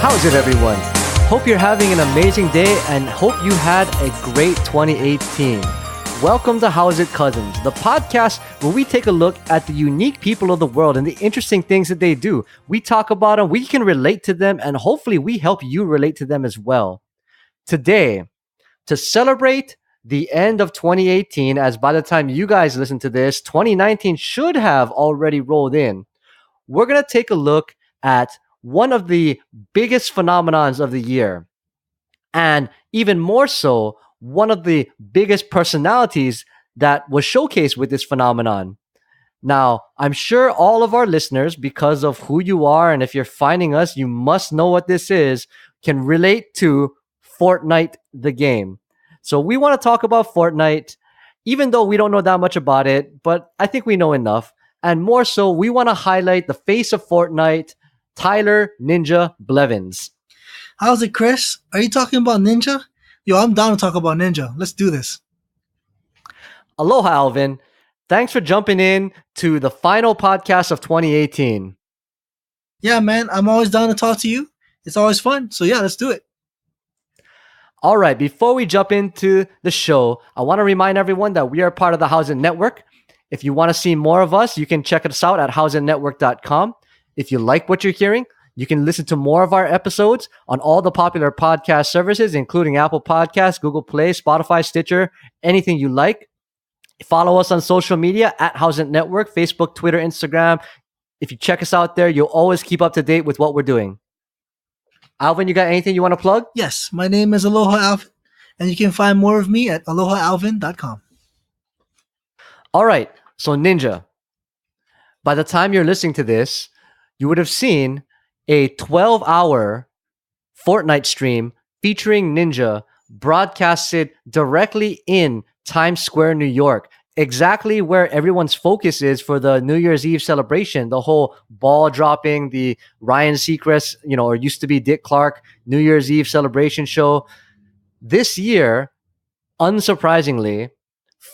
How's it, everyone? Hope you're having an amazing day and hope you had a great 2018. Welcome to How's It Cousins, the podcast where we take a look at the unique people of the world and the interesting things that they do. We talk about them, we can relate to them, and hopefully we help you relate to them as well. Today, to celebrate the end of 2018, as by the time you guys listen to this, 2019 should have already rolled in. We're going to take a look at one of the biggest phenomenons of the year, and even more so, one of the biggest personalities that was showcased with this phenomenon. Now, I'm sure all of our listeners, because of who you are, and if you're finding us, you must know what this is, can relate to Fortnite, the game. So we want to talk about Fortnite, even though we don't know that much about it, but I think we know enough. And more so, we want to highlight the face of Fortnite, Tyler Ninja Blevins. How's it, Chris? Are you talking about Ninja? Yo, I'm down to talk about Ninja. Let's do this. Aloha, Alvin. Thanks for jumping in to the final podcast of 2018. Yeah, man, I'm always down to talk to you. It's always fun. So yeah, let's do it. All right, before we jump into the show, I want to remind everyone that we are part of the Housing Network. If you want to see more of us, you can check us out at housingnetwork.com. If you like what you're hearing, you can listen to more of our episodes on all the popular podcast services, including Apple Podcasts, Google Play, Spotify, Stitcher, anything you like. Follow us on social media at Housing Network, Facebook, Twitter, Instagram. If you check us out there, you'll always keep up to date with what we're doing. Alvin, you got anything you want to plug? Yes, my name is Aloha Alvin, and you can find more of me at alohaan.com. All right, so Ninja, by the time you're listening to this, you would have seen a 12-hour Fortnite stream featuring Ninja broadcasted directly in Times Square, New York, exactly where everyone's focus is for the New Year's Eve celebration, the whole ball dropping, the Ryan Seacrest, or used to be Dick Clark New Year's Eve celebration show. This year, unsurprisingly,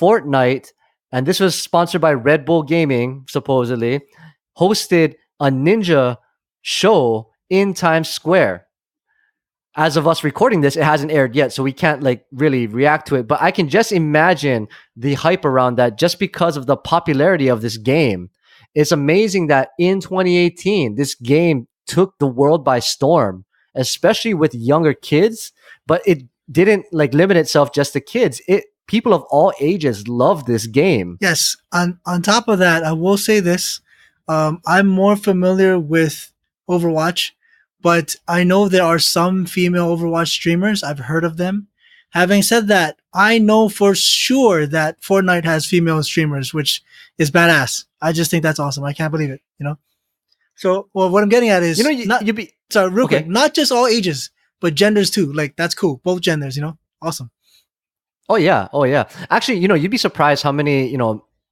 Fortnite, and this was sponsored by Red Bull Gaming, supposedly, hosted a Ninja show in Times Square. As of us recording this, it hasn't aired yet, so we can't really react to it. But I can just imagine the hype around that just because of the popularity of this game. It's amazing that in 2018, this game took the world by storm, especially with younger kids. But it didn't limit itself just to kids. People of all ages love this game. Yes. On top of that, I will say this. I'm more familiar with Overwatch, but I know there are some female Overwatch streamers. I've heard of them. Having said that, I know for sure that Fortnite has female streamers, which is badass. I just think that's awesome. I can't believe it, So, what I'm getting at is, quick, not just all ages, but genders too. That's cool. Both genders, awesome. Oh yeah. Actually, you'd be surprised how many,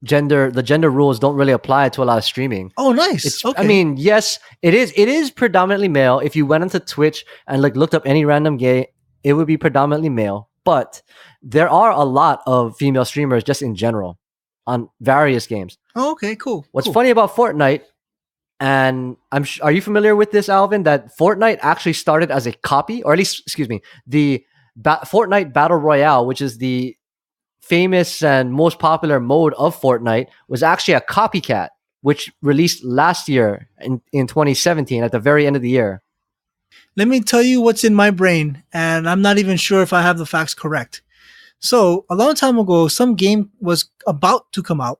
the gender rules don't really apply to a lot of streaming. Oh, nice. Okay. I mean, yes, it is predominantly male. If you went onto Twitch and looked up any random gay, it would be predominantly male. But there are a lot of female streamers just in general on various games. Oh, okay, cool. What's funny about Fortnite, and are you familiar with this, Alvin, that Fortnite actually started as a copy, or at least, the Fortnite Battle Royale, which is the famous and most popular mode of Fortnite, was actually a copycat, which released last year in 2017 at the very end of the year. Let me tell you what's in my brain, and I'm not even sure if I have the facts correct. So a long time ago, some game was about to come out,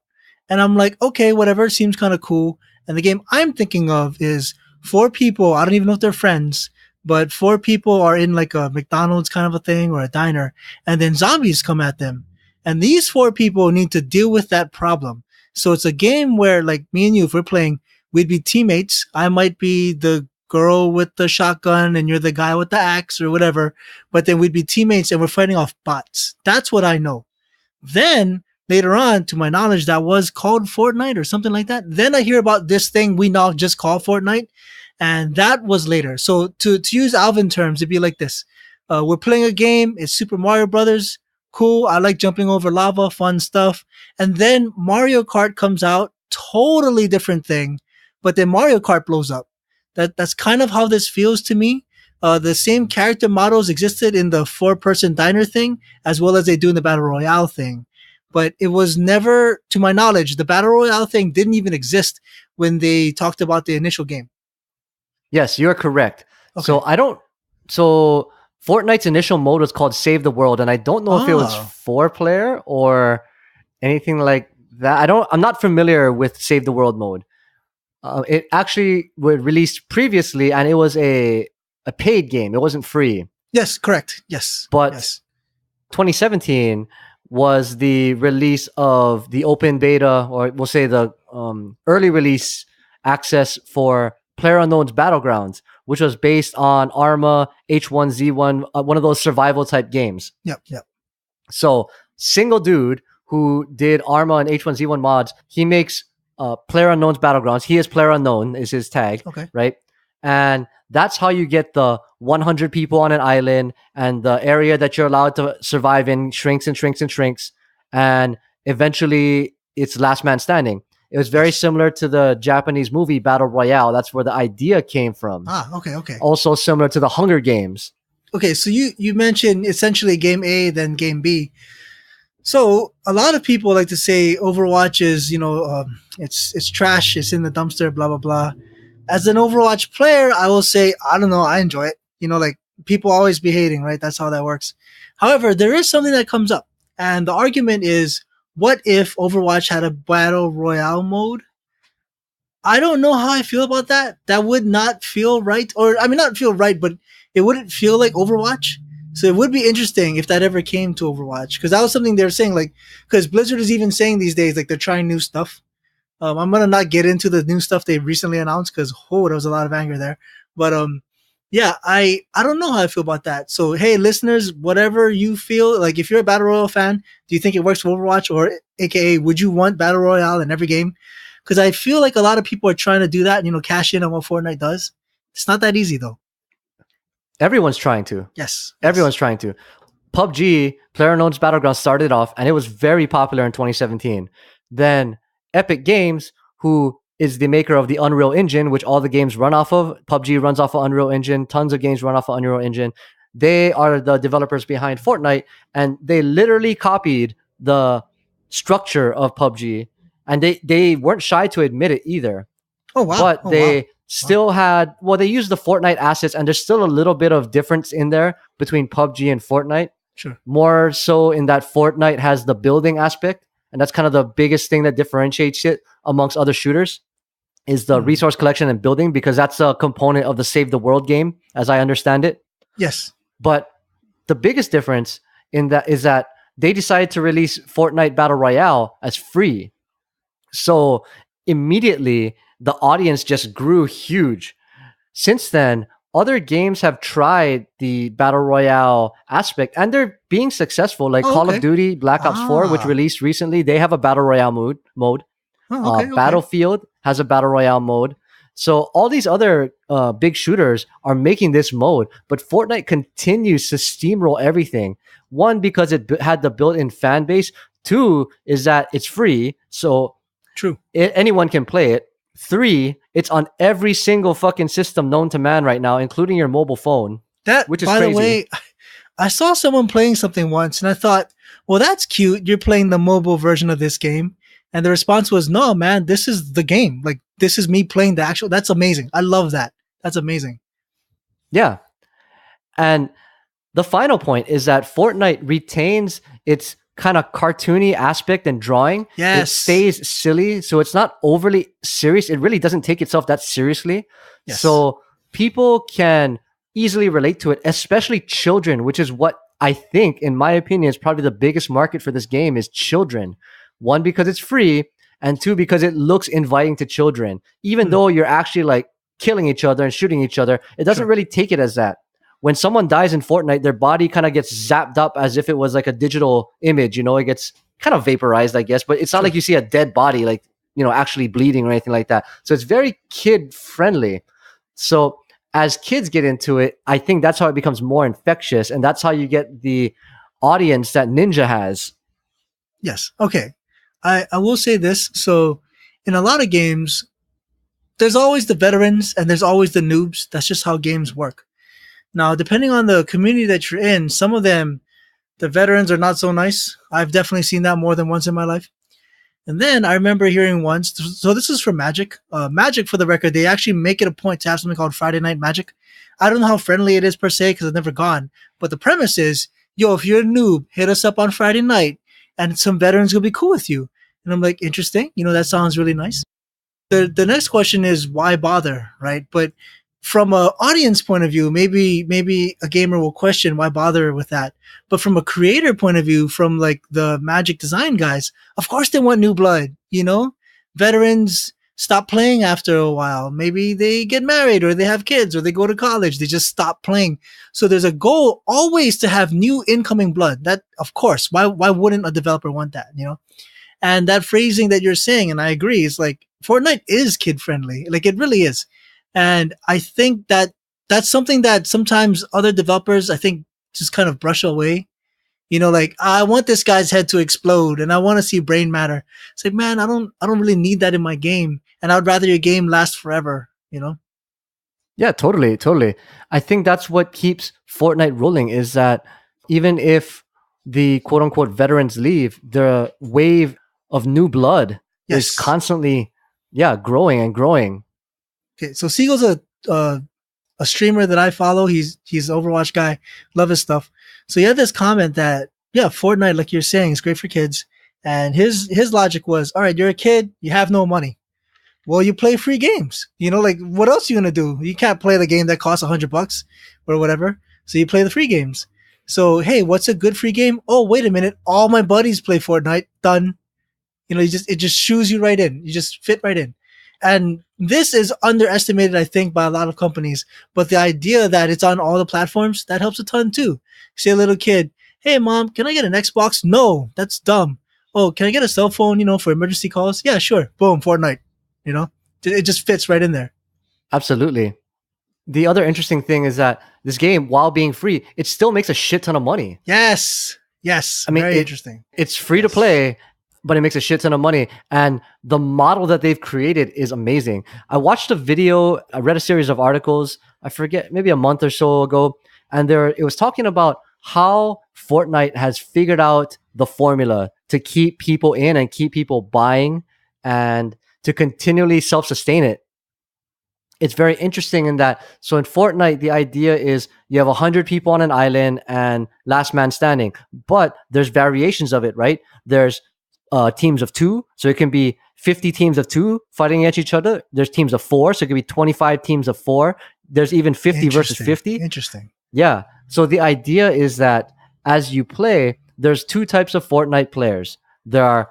and I'm like, okay, whatever, seems kind of cool. And the game I'm thinking of is 4 people, I don't even know if they're friends, but 4 people are in a McDonald's kind of a thing or a diner, and then zombies come at them. And these 4 people need to deal with that problem. So it's a game where, me and you, if we're playing, we'd be teammates. I might be the girl with the shotgun and you're the guy with the axe or whatever. But then we'd be teammates and we're fighting off bots. That's what I know. Then later on, to my knowledge, that was called Fortnite or something like that. Then I hear about this thing we now just call Fortnite. And that was later. So to use Alvin terms, it'd be like this. We're playing a game. It's Super Mario Brothers. Cool. I like jumping over lava, fun stuff. And then Mario Kart comes out, totally different thing. But then Mario Kart blows up. That's kind of how this feels to me. the same character models existed in the 4-person diner thing, as well as they do in the Battle Royale thing. But it was never, to my knowledge, the Battle Royale thing didn't even exist when they talked about the initial game. Yes, you're correct. Okay. So Fortnite's initial mode was called Save the World, and I don't know if it was Oh, 4-player or anything like that. I'm not familiar with Save the World mode. It actually was released previously, and it was a paid game. It wasn't free. yes, correct. Yes. But Yes. 2017 was the release of the open beta, or we'll say the early release access for PlayerUnknown's Battlegrounds, which was based on Arma H1Z1, one of those survival type games. Yep. Yep. So, single dude who did Arma and H1Z1 mods, he makes PlayerUnknown's Battlegrounds. He is PlayerUnknown is his tag, Okay. right? And that's how you get the 100 people on an island, and the area that you're allowed to survive in shrinks and shrinks and shrinks. And eventually, it's last man standing. It was very Yes. similar to the Japanese movie Battle Royale. That's where the idea came from. Okay. Okay. Also similar to the Hunger Games. Okay. So you mentioned essentially game A, then game B. So a lot of people like to say Overwatch is, it's trash. It's in the dumpster. Blah blah blah. As an Overwatch player, I will say I don't know. I enjoy it. Like people always be hating, right? That's how that works. However, there is something that comes up, and the argument is, what if Overwatch had a battle royale mode? I don't know how I feel about that. That would not feel right, or I mean, not feel right, but it wouldn't feel like Overwatch. So it would be interesting if that ever came to Overwatch, because that was something they were saying, like, because Blizzard is even saying these days, like they're trying new stuff. I'm gonna not get into the new stuff they recently announced because there was a lot of anger there. But yeah, I don't know how I feel about that. So hey, listeners, whatever you feel, like if you're a battle royale fan, do you think it works for Overwatch, or AKA would you want battle royale in every game? Because I feel like a lot of people are trying to do that, cash in on what Fortnite does. It's not that easy though. Everyone's trying to. Yes. Everyone's trying to. PUBG, PlayerUnknown's Battlegrounds, started off, and it was very popular in 2017. Then Epic Games, who is the maker of the Unreal Engine, which all the games run off of. PUBG runs off of Unreal Engine. Tons of games run off of Unreal Engine. They are the developers behind Fortnite, and they literally copied the structure of PUBG, and they weren't shy to admit it either. Oh wow. But Oh, they wow. still had, well, they used the Fortnite assets, and there's still a little bit of difference in there between PUBG and Fortnite. Sure. More so in that Fortnite has the building aspect, and that's kind of the biggest thing that differentiates it amongst other shooters, is the resource collection and building, because that's a component of the Save the World game, as I understand it. Yes. But the biggest difference in that is that they decided to release Fortnite Battle Royale as free. So immediately the audience just grew huge. Since then, other games have tried the Battle Royale aspect, and they're being successful. Like Call of Duty Black Ops 4, which released recently, they have a Battle Royale mode. Battlefield has a Battle Royale mode. So all these other big shooters are making this mode, but Fortnite continues to steamroll everything. One, because it had the built-in fan base. Two, is that it's free, so True. Anyone can play it. Three, it's on every single fucking system known to man right now, including your mobile phone. Which is by crazy. the way, I saw someone playing something once, and I thought, well, that's cute. You're playing the mobile version of this game. And the response was, no, man, this is the game. Like, this is me playing the actual. That's amazing. I love that. That's amazing. Yeah. And the final point is that Fortnite retains its kind of cartoony aspect and drawing. Yes. It stays silly, so it's not overly serious. It really doesn't take itself that seriously. Yes. So people can easily relate to it, especially children, which is what I think, in my opinion, is probably the biggest market for this game is children. One, because it's free, and two, because it looks inviting to children. Even though you're actually like killing each other and shooting each other, it doesn't really take it as that. When someone dies in Fortnite, their body kind of gets zapped up as if it was like a digital image, it gets kind of vaporized, I guess, but it's not like you see a dead body, like, actually bleeding or anything like that. So it's very kid friendly. So as kids get into it, I think that's how it becomes more infectious. And that's how you get the audience that Ninja has. Yes. Okay. I will say this. So in a lot of games, there's always the veterans and there's always the noobs. That's just how games work. Now, depending on the community that you're in, some of them, the veterans are not so nice. I've definitely seen that more than once in my life. And then I remember hearing once, so this is for Magic. Magic, for the record, they actually make it a point to have something called Friday Night Magic. I don't know how friendly it is per se because I've never gone, but the premise is, yo, if you're a noob, hit us up on Friday night and some veterans will be cool with you. And I'm like, interesting. That sounds really nice. The next question is why bother, right? But from a audience point of view, maybe a gamer will question why bother with that. But from a creator point of view, from like the Magic design guys, of course they want new blood. Veterans stop playing after a while. Maybe they get married or they have kids or they go to college. They just stop playing. So there's a goal always to have new incoming blood. That, of course, why wouldn't a developer want that? And that phrasing that you're saying, and I agree, is like Fortnite is kid friendly. Like it really is. And I think that that's something that sometimes other developers, I think, just kind of brush away. Like I want this guy's head to explode and I want to see brain matter. It's like, man, I don't really need that in my game. And I'd rather your game last forever. Yeah, totally, totally. I think that's what keeps Fortnite rolling is that even if the quote unquote veterans leave, the wave of new blood is Yes. constantly, yeah, growing and growing. Okay. So Siegel's a streamer that I follow. He's an Overwatch guy. Love his stuff. So he had this comment that, yeah, Fortnite, like you're saying, is great for kids. And his logic was, all right, you're a kid, you have no money. Well, you play free games. Like what else are you gonna do? You can't play the game that costs $100 or whatever. So you play the free games. So hey, what's a good free game? Oh, wait a minute, all my buddies play Fortnite. Done. It just shoes you right in. You just fit right in. And this is underestimated, I think, by a lot of companies. But the idea that it's on all the platforms, that helps a ton too. Say a little kid, hey mom, can I get an Xbox? No, that's dumb. Oh, can I get a cell phone, for emergency calls? Yeah, sure. Boom, Fortnite. It just fits right in there. Absolutely. The other interesting thing is that this game, while being free, it still makes a shit ton of money. Yes. Yes. I mean, very interesting. It's free to play, but it makes a shit ton of money. And the model that they've created is amazing. I watched a video, I read a series of articles, I forget, maybe a month or so ago, and it was talking about how Fortnite has figured out the formula to keep people in and keep people buying and to continually self-sustain it. It's very interesting in that. So in Fortnite, the idea is you have 100 people on an island and last man standing, but there's variations of it, right? There's teams of two. So it can be 50 teams of two fighting against each other. There's teams of four. So it could be 25 teams of four. There's even 50 versus 50. Interesting. Yeah. So the idea is that as you play, there's two types of Fortnite players. There are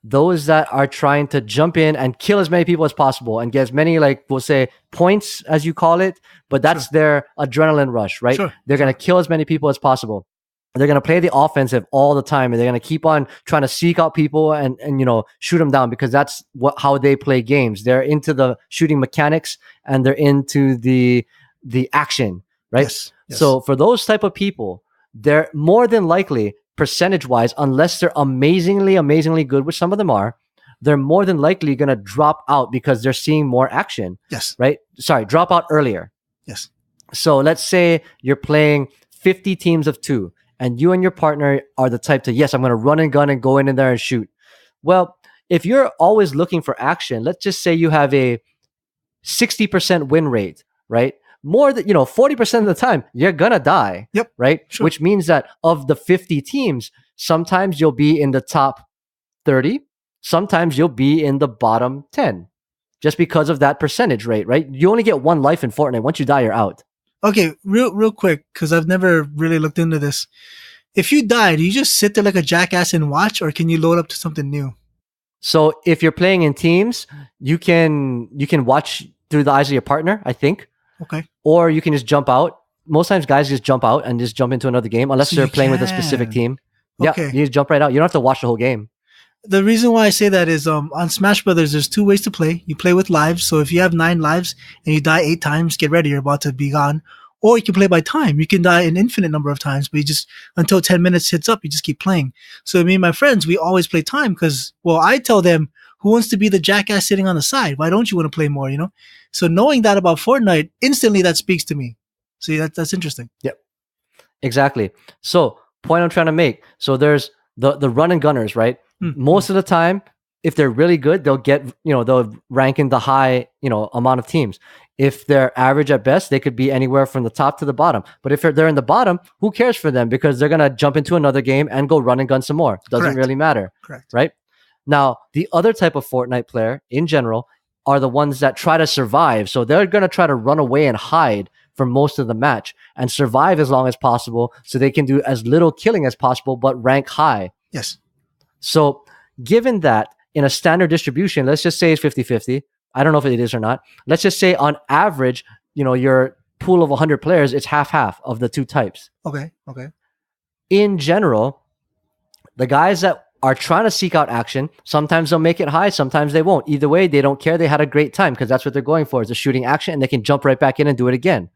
those that are trying to jump in and kill as many people as possible and get as many, like we'll say, points as you call it, but that's their adrenaline rush, right? Sure. They're going to kill as many people as possible. They're going to play the offensive all the time, and they're going to keep on trying to seek out people and shoot them down because that's how they play games. They're into the shooting mechanics and they're into the action, right? Yes. So for those type of people, they're more than likely, percentage-wise, unless they're amazingly good, which some of them are, they're more than likely going to drop out because they're seeing more action. Yes. Right? Sorry, drop out earlier. Yes. So let's say you're playing 50 teams of two, and you and your partner are the type to, yes, I'm going to run and gun and go in there and shoot. Well, if you're always looking for action, let's just say you have a 60% win rate, right? More than 40% of the time you're gonna die. Yep. Right. Sure. Which means that of the 50 teams, sometimes you'll be in the top 30, sometimes you'll be in the bottom 10, just because of that percentage rate. Right. You only get one life in Fortnite. Once you die, you're out. Okay, real quick, because I've never really looked into this. If you die, do you just sit there like a jackass and watch, or can you load up to something new? So if you're playing in teams, you can watch through the eyes of your partner, I think. Okay. Or you can just jump out. Most times guys just jump out and just jump into another game unless they're playing with a specific team. Yeah, Okay. you just jump right out. You don't have to watch the whole game. The reason why I say that is on Smash Brothers, there's two ways to play. You play with lives. So if you have 9 lives and you die 8 times, get ready, you're about to be gone. Or you can play by time. You can die an infinite number of times, but you just, until 10 minutes hits up, you just keep playing. So me and my friends, we always play time because, well, I tell them, who wants to be the jackass sitting on the side? Why don't you want to play more, So knowing that about Fortnite, instantly that speaks to me. See, that's interesting. Yep. Exactly. So, point I'm trying to make. So there's the run and gunners, right? Most of the time, if they're really good, they'll get, they'll rank in the high, amount of teams. If they're average at best, they could be anywhere from the top to the bottom. But if they're in the bottom, who cares for them? Because they're going to jump into another game and go run and gun some more. Doesn't Correct. really matter. Correct. Right? Now, the other type of Fortnite player in general are the ones that try to survive. So they're going to try to run away and hide for most of the match and survive as long as possible so they can do as little killing as possible but rank high. Yes. So given that in a standard distribution, let's just say it's 50-50. I don't know if it is or not. Let's just say on average, your pool of 100 players, it's half-half of the two types. Okay. In general, the guys that are trying to seek out action, sometimes they'll make it high, sometimes they won't. Either way, they don't care. They had a great time because that's what they're going for, is a shooting action, and they can jump right back in and do it again.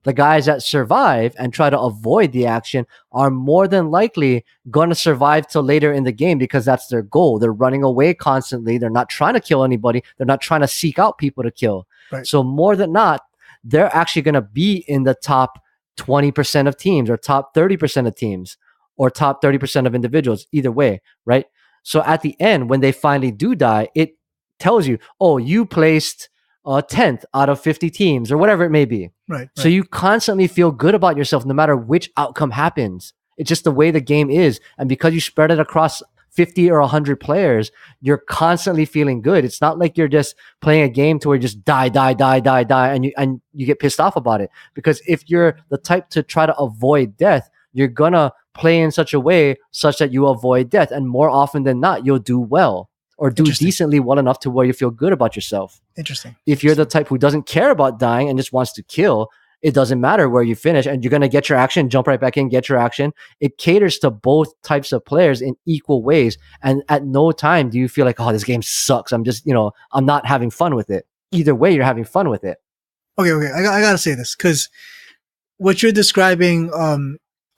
The guys that survive and try to avoid the action are more than likely going to survive till later in the game because that's their goal. They're running away constantly. They're not trying to kill anybody. They're not trying to seek out people to kill. Right. So more than not, they're actually going to be in the top 20% of teams or top 30% of teams or top 30% of individuals, either way, right? So at the end, when they finally do die, it tells you, oh, you placed 10th out of 50 teams or whatever it may be. Right. So you constantly feel good about yourself no matter which outcome happens. It's just the way the game is. And because you spread it across 50 or 100 players, you're constantly feeling good. It's not like you're just playing a game to where you just die, and you get pissed off about it. Because if you're the type to try to avoid death, you're going to play in such a way such that you avoid death. And more often than not, you'll do well or do decently well enough to where you feel good about yourself. Interesting. If you're the type who doesn't care about dying and just wants to kill, it doesn't matter where you finish and you're going to get your action, jump right back in, get your action. It caters to both types of players in equal ways. And at no time do you feel like, oh, this game sucks. I'm just, I'm not having fun with it. Either way, you're having fun with it. Okay. I got to say this because what you're describing,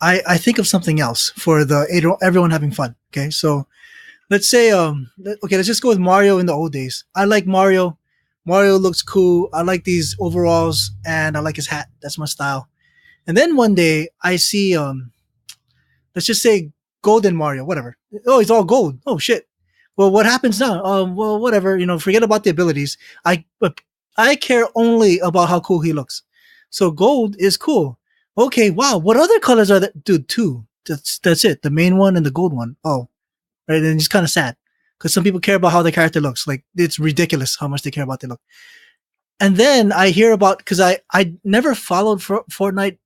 I think of something else for everyone having fun. Okay. So let's say, let's just go with Mario in the old days. I like Mario. Mario looks cool. I like these overalls and I like his hat. That's my style. And then one day I see, let's just say golden Mario, whatever. Oh, he's all gold. Oh shit. Well, what happens now? Well, whatever, forget about the abilities. I care only about how cool he looks. So gold is cool. Okay. Wow. What other colors are there? Dude, two. That's it. The main one and the gold one. Oh, right. And it's kind of sad. Because some people care about how their character looks. Like, it's ridiculous how much they care about their look. And then I hear about, because I never followed Fortnite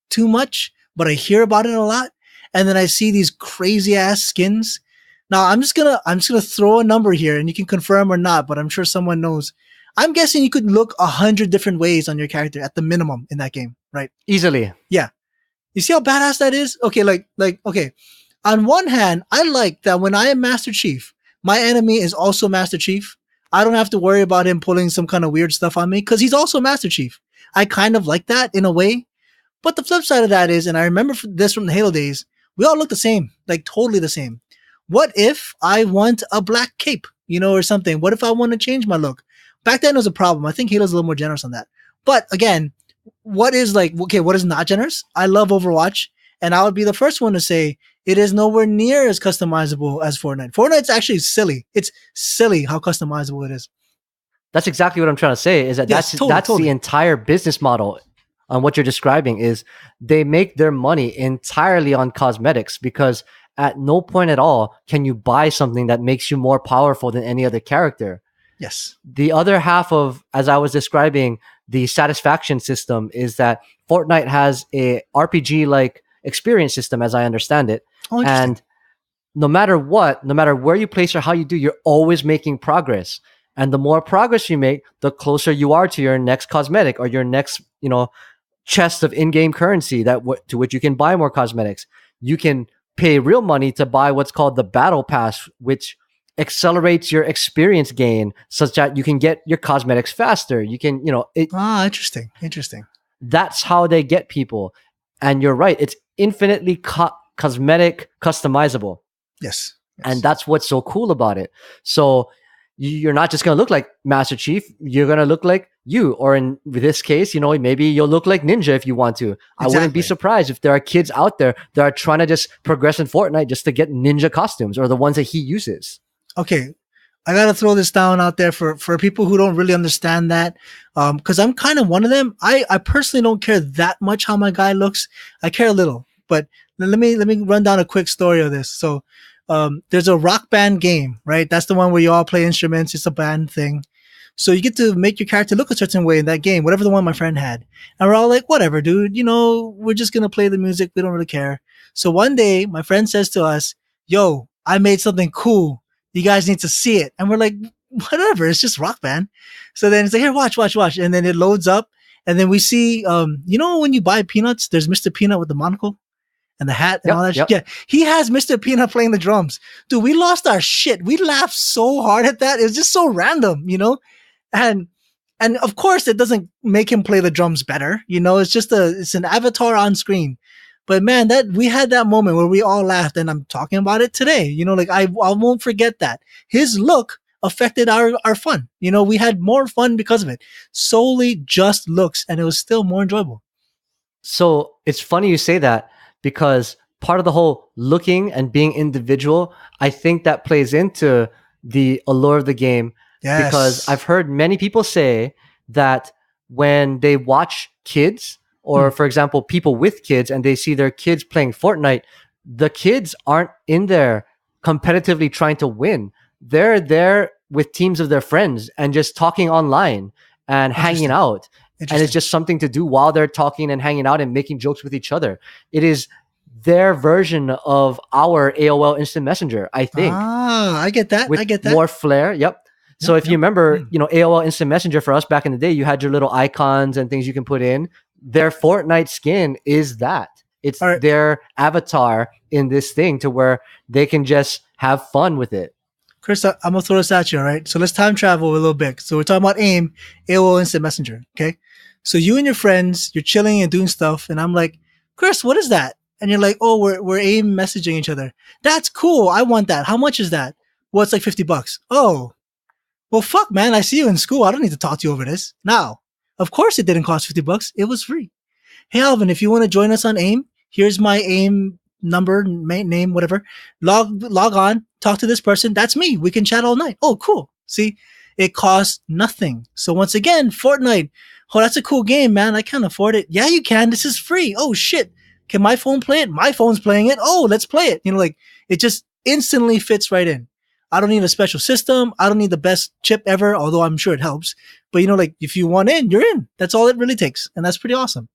too much, but I hear about it a lot. And then I see these crazy ass skins. Now I'm just gonna throw a number here and you can confirm or not, but I'm sure someone knows. I'm guessing you could look 100 different ways on your character at the minimum in that game, right? Easily. Yeah. You see how badass that is? Okay, okay. On one hand, I like that when I am Master Chief, my enemy is also Master Chief. I don't have to worry about him pulling some kind of weird stuff on me because he's also Master Chief. I kind of like that in a way. But the flip side of that is, and I remember this from the Halo days, we all look the same, like totally the same. What if I want a black cape, or something? What if I want to change my look? Back then it was a problem. I think Halo's a little more generous on that. But again, what is not generous? I love Overwatch. And I would be the first one to say it is nowhere near as customizable as Fortnite. Fortnite's actually silly. It's silly how customizable it is. That's exactly what I'm trying to say, is that that's the entire business model on what you're describing is they make their money entirely on cosmetics because at no point at all can you buy something that makes you more powerful than any other character. Yes. The other half of, as I was describing, the satisfaction system is that Fortnite has a RPG-like experience system, as I understand it. Oh, and no matter where you place or how you do, you're always making progress. And the more progress you make, the closer you are to your next cosmetic or your next, chest of in-game currency to which you can buy more cosmetics. You can pay real money to buy what's called the battle pass, which accelerates your experience gain such that you can get your cosmetics faster. You can, interesting. That's how they get people. And you're right. It's infinitely cosmetic customizable. Yes. And that's what's so cool about it. So you're not just going to look like Master Chief. You're going to look like you, or in this case, maybe you'll look like Ninja if you want to. I wouldn't be Exactly. surprised if there are kids out there that are trying to just progress in Fortnite just to get Ninja costumes or the ones that he uses. Okay, I gotta throw this down out there for people who don't really understand that, because I'm kind of one of them. I personally don't care that much how my guy looks. I care a little, but let me run down a quick story of this. So, there's a Rock Band game, right? That's the one where you all play instruments. It's a band thing. So you get to make your character look a certain way in that game, whatever the one my friend had. And we're all like, whatever, dude, we're just going to play the music. We don't really care. So one day my friend says to us, yo, I made something cool. You guys need to see it. And we're like, whatever, it's just Rock Band. So then it's like, here, watch. And then it loads up. And then we see, when you buy peanuts, there's Mr. Peanut with the monocle and the hat and all that shit. Yeah, he has Mr. Peanut playing the drums. Dude, we lost our shit. We laughed so hard at that. It was just so random, And of course it doesn't make him play the drums better. It's an avatar on screen. But man, that we had that moment where we all laughed, and I'm talking about it today. I won't forget that. His look affected our fun. We had more fun because of it. Solely just looks, and it was still more enjoyable. So it's funny you say that, because part of the whole looking and being individual, I think that plays into the allure of the game. Yes. Because I've heard many people say that when they watch kids, or for example, people with kids, and they see their kids playing Fortnite, the kids aren't in there competitively trying to win. They're there with teams of their friends and just talking online and hanging out. And it's just something to do while they're talking and hanging out and making jokes with each other. It is their version of our AOL Instant Messenger, I think. I get that. With more flair. Yep. So if you remember, AOL Instant Messenger for us back in the day, you had your little icons and things you can put in. Their Fortnite skin is that. It's their avatar in this thing, to where they can just have fun with it. Chris, I'm going to throw this at you, all right? So let's time travel a little bit. So we're talking about AIM, AOL Instant Messenger, okay? So you and your friends, you're chilling and doing stuff, and I'm like, Chris, what is that? And you're like, oh, we're AIM messaging each other. That's cool. I want that. How much is that? Well, it's like $50. Oh, well, fuck, man. I see you in school. I don't need to talk to you over this. Now, of course it didn't cost $50. It was free. Hey, Alvin, if you want to join us on AIM, here's my AIM number, name, whatever. Log on, talk to this person. That's me. We can chat all night. Oh, cool. See, it costs nothing. So once again, Fortnite. Oh, that's a cool game, man. I can't afford it. Yeah, you can. This is free. Oh, shit. Can my phone play it? My phone's playing it. Oh, let's play it. It just instantly fits right in. I don't need a special system. I don't need the best chip ever, although I'm sure it helps. But if you want in, you're in. That's all it really takes. And that's pretty awesome.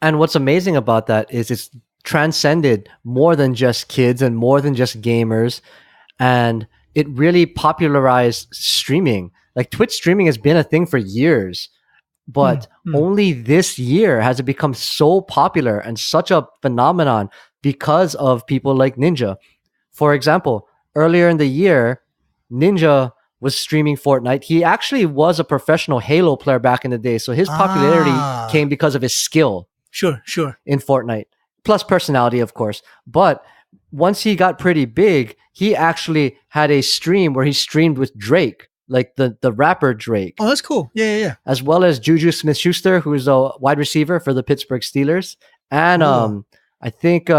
And what's amazing about that is it's transcended more than just kids and more than just gamers. And it really popularized streaming. Like Twitch streaming has been a thing for years, but only this year has it become so popular and such a phenomenon because of people like Ninja. For example, earlier in the year, Ninja was streaming Fortnite. He actually was a professional Halo player back in the day. So his popularity came because of his skill. Sure. In Fortnite. Plus personality, of course. But once he got pretty big, he actually had a stream where he streamed with Drake, like the rapper Drake. Oh, that's cool. Yeah. As well as Juju Smith-Schuster, who is a wide receiver for the Pittsburgh Steelers. And I think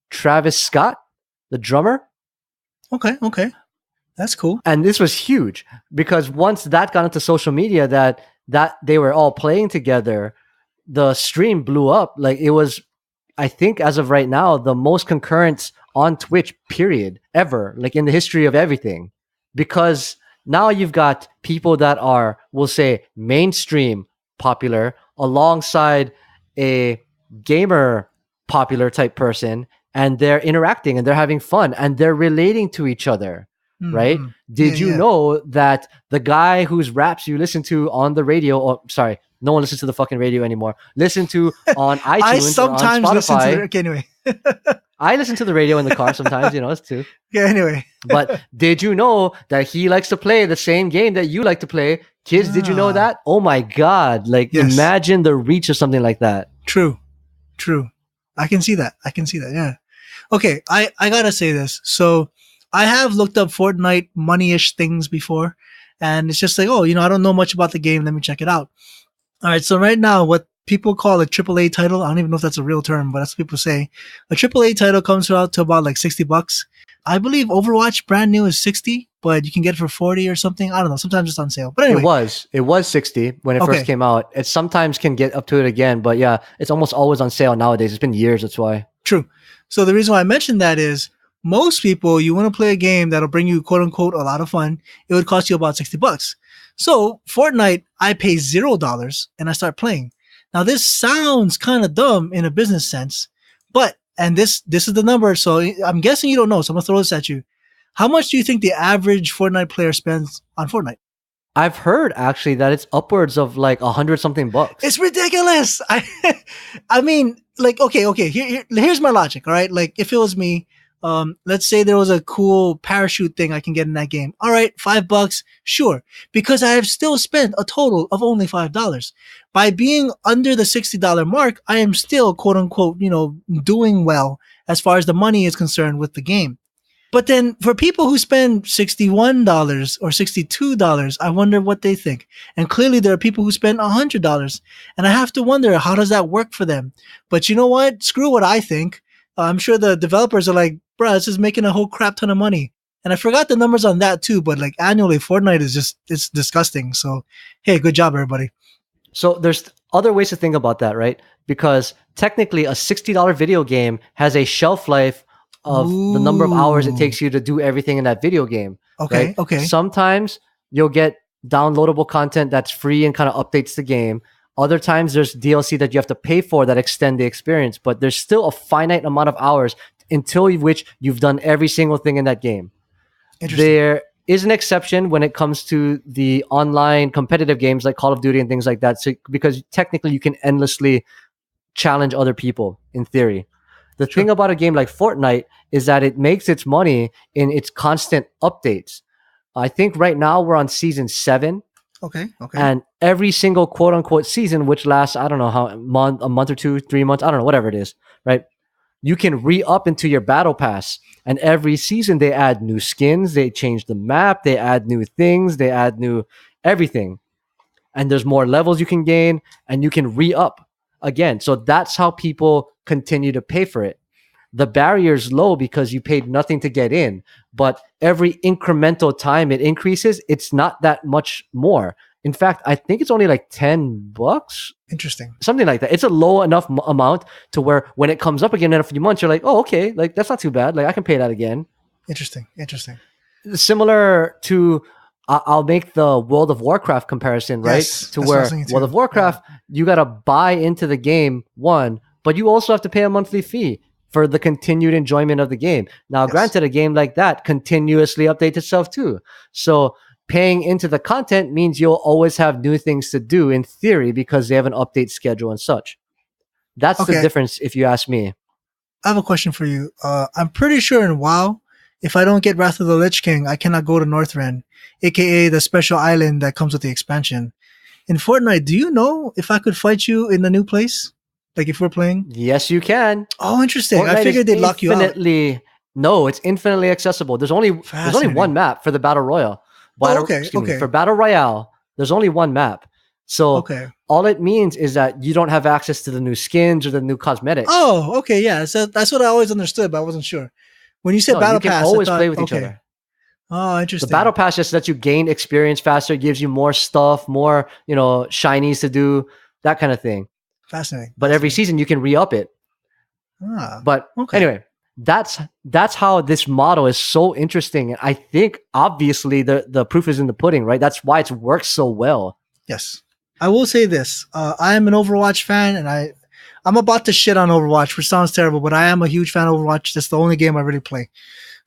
Travis Scott, the drummer. Okay. That's cool. And this was huge because once that got into social media, that they were all playing together, the stream blew up. Like it was, I think as of right now, the most concurrents on Twitch period ever, like in the history of everything. Because now you've got people that are, we'll say, mainstream popular alongside a gamer popular type person, and they're interacting and they're having fun and they're relating to each other, right? Did you know that the guy whose raps you listen to on the radio, no one listens to the fucking radio anymore, listen to on iTunes I sometimes or on listen Spotify. to it. Anyway. I listen to the radio in the car sometimes, it's too. Yeah, anyway. But did you know that he likes to play the same game that you like to play? Kids, did you know that? Oh my God. Imagine the reach of something like that. True. I can see that. Yeah. Okay. I gotta say this. So I have looked up Fortnite money-ish things before, And it's just like, oh, I don't know much about the game. Let me check it out. All right. So right now, what people call a AAA title, I don't even know if that's a real term, but that's what people say. A AAA title comes out to about like $60. I believe Overwatch brand new is 60, but you can get it for 40 or something. I don't know. Sometimes it's on sale. But anyway. It was 60 when it first came out. It sometimes can get up to it again, but yeah, it's almost always on sale nowadays. It's been years, that's why. True. So the reason why I mentioned that is most people, you want to play a game that'll bring you quote unquote a lot of fun. It would cost you about $60. So Fortnite, I pay $0 and I start playing. Now this sounds kind of dumb in a business sense, but and this is the number. So I'm guessing you don't know. So I'm gonna throw this at you. How much do you think the average Fortnite player spends on Fortnite? I've heard actually that it's upwards of like 100 something bucks. It's ridiculous. I mean, like, okay. Here's my logic. All right. Like if it was me, let's say there was a cool parachute thing I can get in that game. All right, $5, sure. Because I have still spent a total of only $5. By being under the $60 mark, I am still quote unquote, doing well as far as the money is concerned with the game. But then for people who spend $61 or $62, I wonder what they think. And clearly there are people who spend $100. And I have to wonder, how does that work for them? But you know what? Screw what I think. I'm sure the developers are like, bruh, this is making a whole crap ton of money. And I forgot the numbers on that too, but like annually, Fortnite it's disgusting. So, hey, good job, everybody. So there's other ways to think about that, right? Because technically a $60 video game has a shelf life of the number of hours it takes you to do everything in that video game. Okay, right? okay. Sometimes you'll get downloadable content that's free and kind of updates the game. Other times there's DLC that you have to pay for that extend the experience, but there's still a finite amount of hours until which you've done every single thing in that game. There is an exception when it comes to the online competitive games like Call of Duty and things like that. So, because technically you can endlessly challenge other people in theory. The thing about a game like Fortnite is that it makes its money in its constant updates. I think right now we're on season 7. Okay. And every single quote unquote season, which lasts, I don't know how a month or 2, 3 months, I don't know, whatever it is, right? You can re-up into your battle pass. And every season they add new skins, they change the map, they add new things, they add new everything. And there's more levels you can gain and you can re-up again. So that's how people continue to pay for it. The barrier's low because you paid nothing to get in, but every incremental time it increases, it's not that much more. In fact, I think it's only like $10. Interesting. Something like that. It's a low enough amount to where when it comes up again in a few months, you're like, oh, okay, like that's not too bad. Like I can pay that again. Interesting. Similar to, I'll make the World of Warcraft comparison, right? Yes, to where World of Warcraft, you got to buy into the game, but you also have to pay a monthly fee for the continued enjoyment of the game. Now, granted, a game like that continuously updates itself too. So paying into the content means you'll always have new things to do in theory because they have an update schedule and such. That's the difference if you ask me. I have a question for you. I'm pretty sure in WoW, if I don't get Wrath of the Lich King, I cannot go to Northrend, aka the special island that comes with the expansion. In Fortnite, do you know if I could fight you in the new place? Like if we're playing? Yes, you can. Oh, interesting. Fortnite I figured they'd lock you out. No, it's infinitely accessible. There's only one map for the Battle Royale. For Battle Royale, there's only one map. So all it means is that you don't have access to the new skins or the new cosmetics. Oh, okay, yeah. So that's what I always understood, but I wasn't sure. When you said Battle Pass, you can always play with each other. Oh, interesting. The Battle Pass just lets you gain experience faster, gives you more stuff, more, shinies to do, that kind of thing. Fascinating. But every season you can re-up it. Anyway, that's how this model is so interesting. And I think obviously the proof is in the pudding, right? That's why it's worked so well. Yes. I will say this. I am an Overwatch fan and I'm about to shit on Overwatch, which sounds terrible, but I am a huge fan of Overwatch. That's the only game I really play.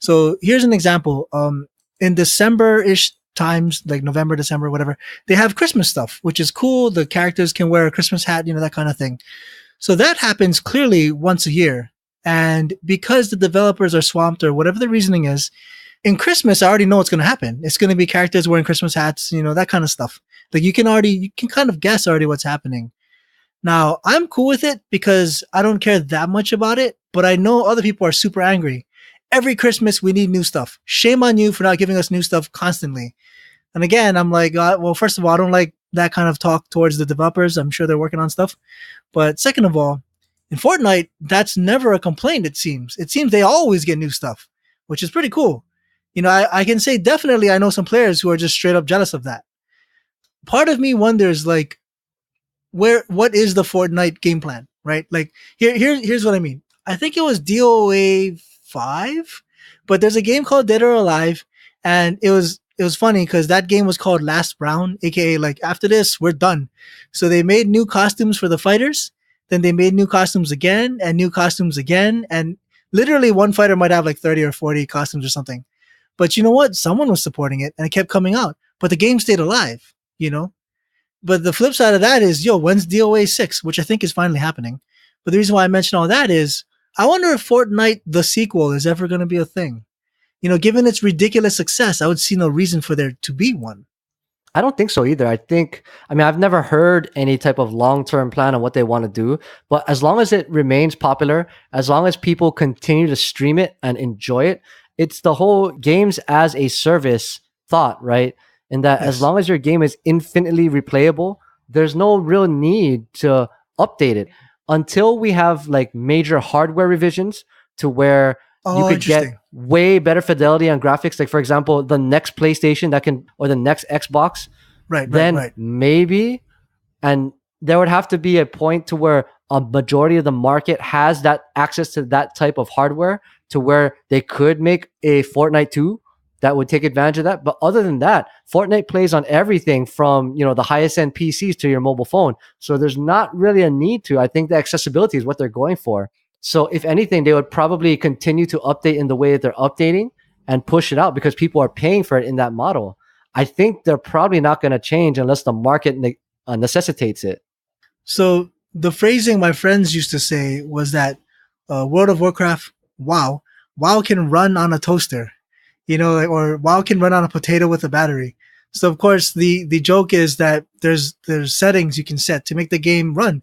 So here's an example. In December-ish times, like November, December, whatever, they have Christmas stuff, which is cool. The characters can wear a Christmas hat, that kind of thing. So that happens clearly once a year. And because the developers are swamped or whatever the reasoning is, in Christmas, I already know what's going to happen. It's going to be characters wearing Christmas hats, that kind of stuff. Like you can kind of guess already what's happening. Now, I'm cool with it because I don't care that much about it, but I know other people are super angry. Every Christmas, we need new stuff. Shame on you for not giving us new stuff constantly. And again, I'm like, well, first of all, I don't like that kind of talk towards the developers. I'm sure they're working on stuff. But second of all, in Fortnite, that's never a complaint, it seems. It seems they always get new stuff, which is pretty cool. I can say definitely I know some players who are just straight up jealous of that. Part of me wonders, like, what is the Fortnite game plan, right? Like, here's what I mean. I think it was DOA 5, but there's a game called Dead or Alive, and it was funny because that game was called Last Round, aka like after this we're done. So they made new costumes for the fighters, then they made new costumes again and new costumes again, and literally one fighter might have like 30 or 40 costumes or something. But you know what? Someone was supporting it and it kept coming out. But the game stayed alive, you know? But the flip side of that is, when's DOA 6, which I think is finally happening. But the reason why I mention all that is I wonder if Fortnite, the sequel, is ever going to be a thing. Given its ridiculous success, I would see no reason for there to be one. I don't think so either. I've never heard any type of long-term plan on what they want to do, but as long as it remains popular, as long as people continue to stream it and enjoy it, it's the whole games as a service thought, right? And that as Yes. long as your game is infinitely replayable, there's no real need to update it until we have like major hardware revisions to where you Oh, could get interesting. way better fidelity on graphics. Like for example, the next PlayStation that can, or the next Xbox, Right, right, then right. maybe, and there would have to be a point to where a majority of the market has that access to that type of hardware to where they could make a Fortnite 2 that would take advantage of that. But other than that, Fortnite plays on everything from, the highest end PCs to your mobile phone. So there's not really a need to. I think the accessibility is what they're going for. So if anything, they would probably continue to update in the way that they're updating and push it out because people are paying for it in that model. I think they're probably not going to change unless the market necessitates it. So the phrasing my friends used to say was that World of Warcraft, WoW can run on a toaster, like, or WoW can run on a potato with a battery. So of course the joke is that there's settings you can set to make the game run.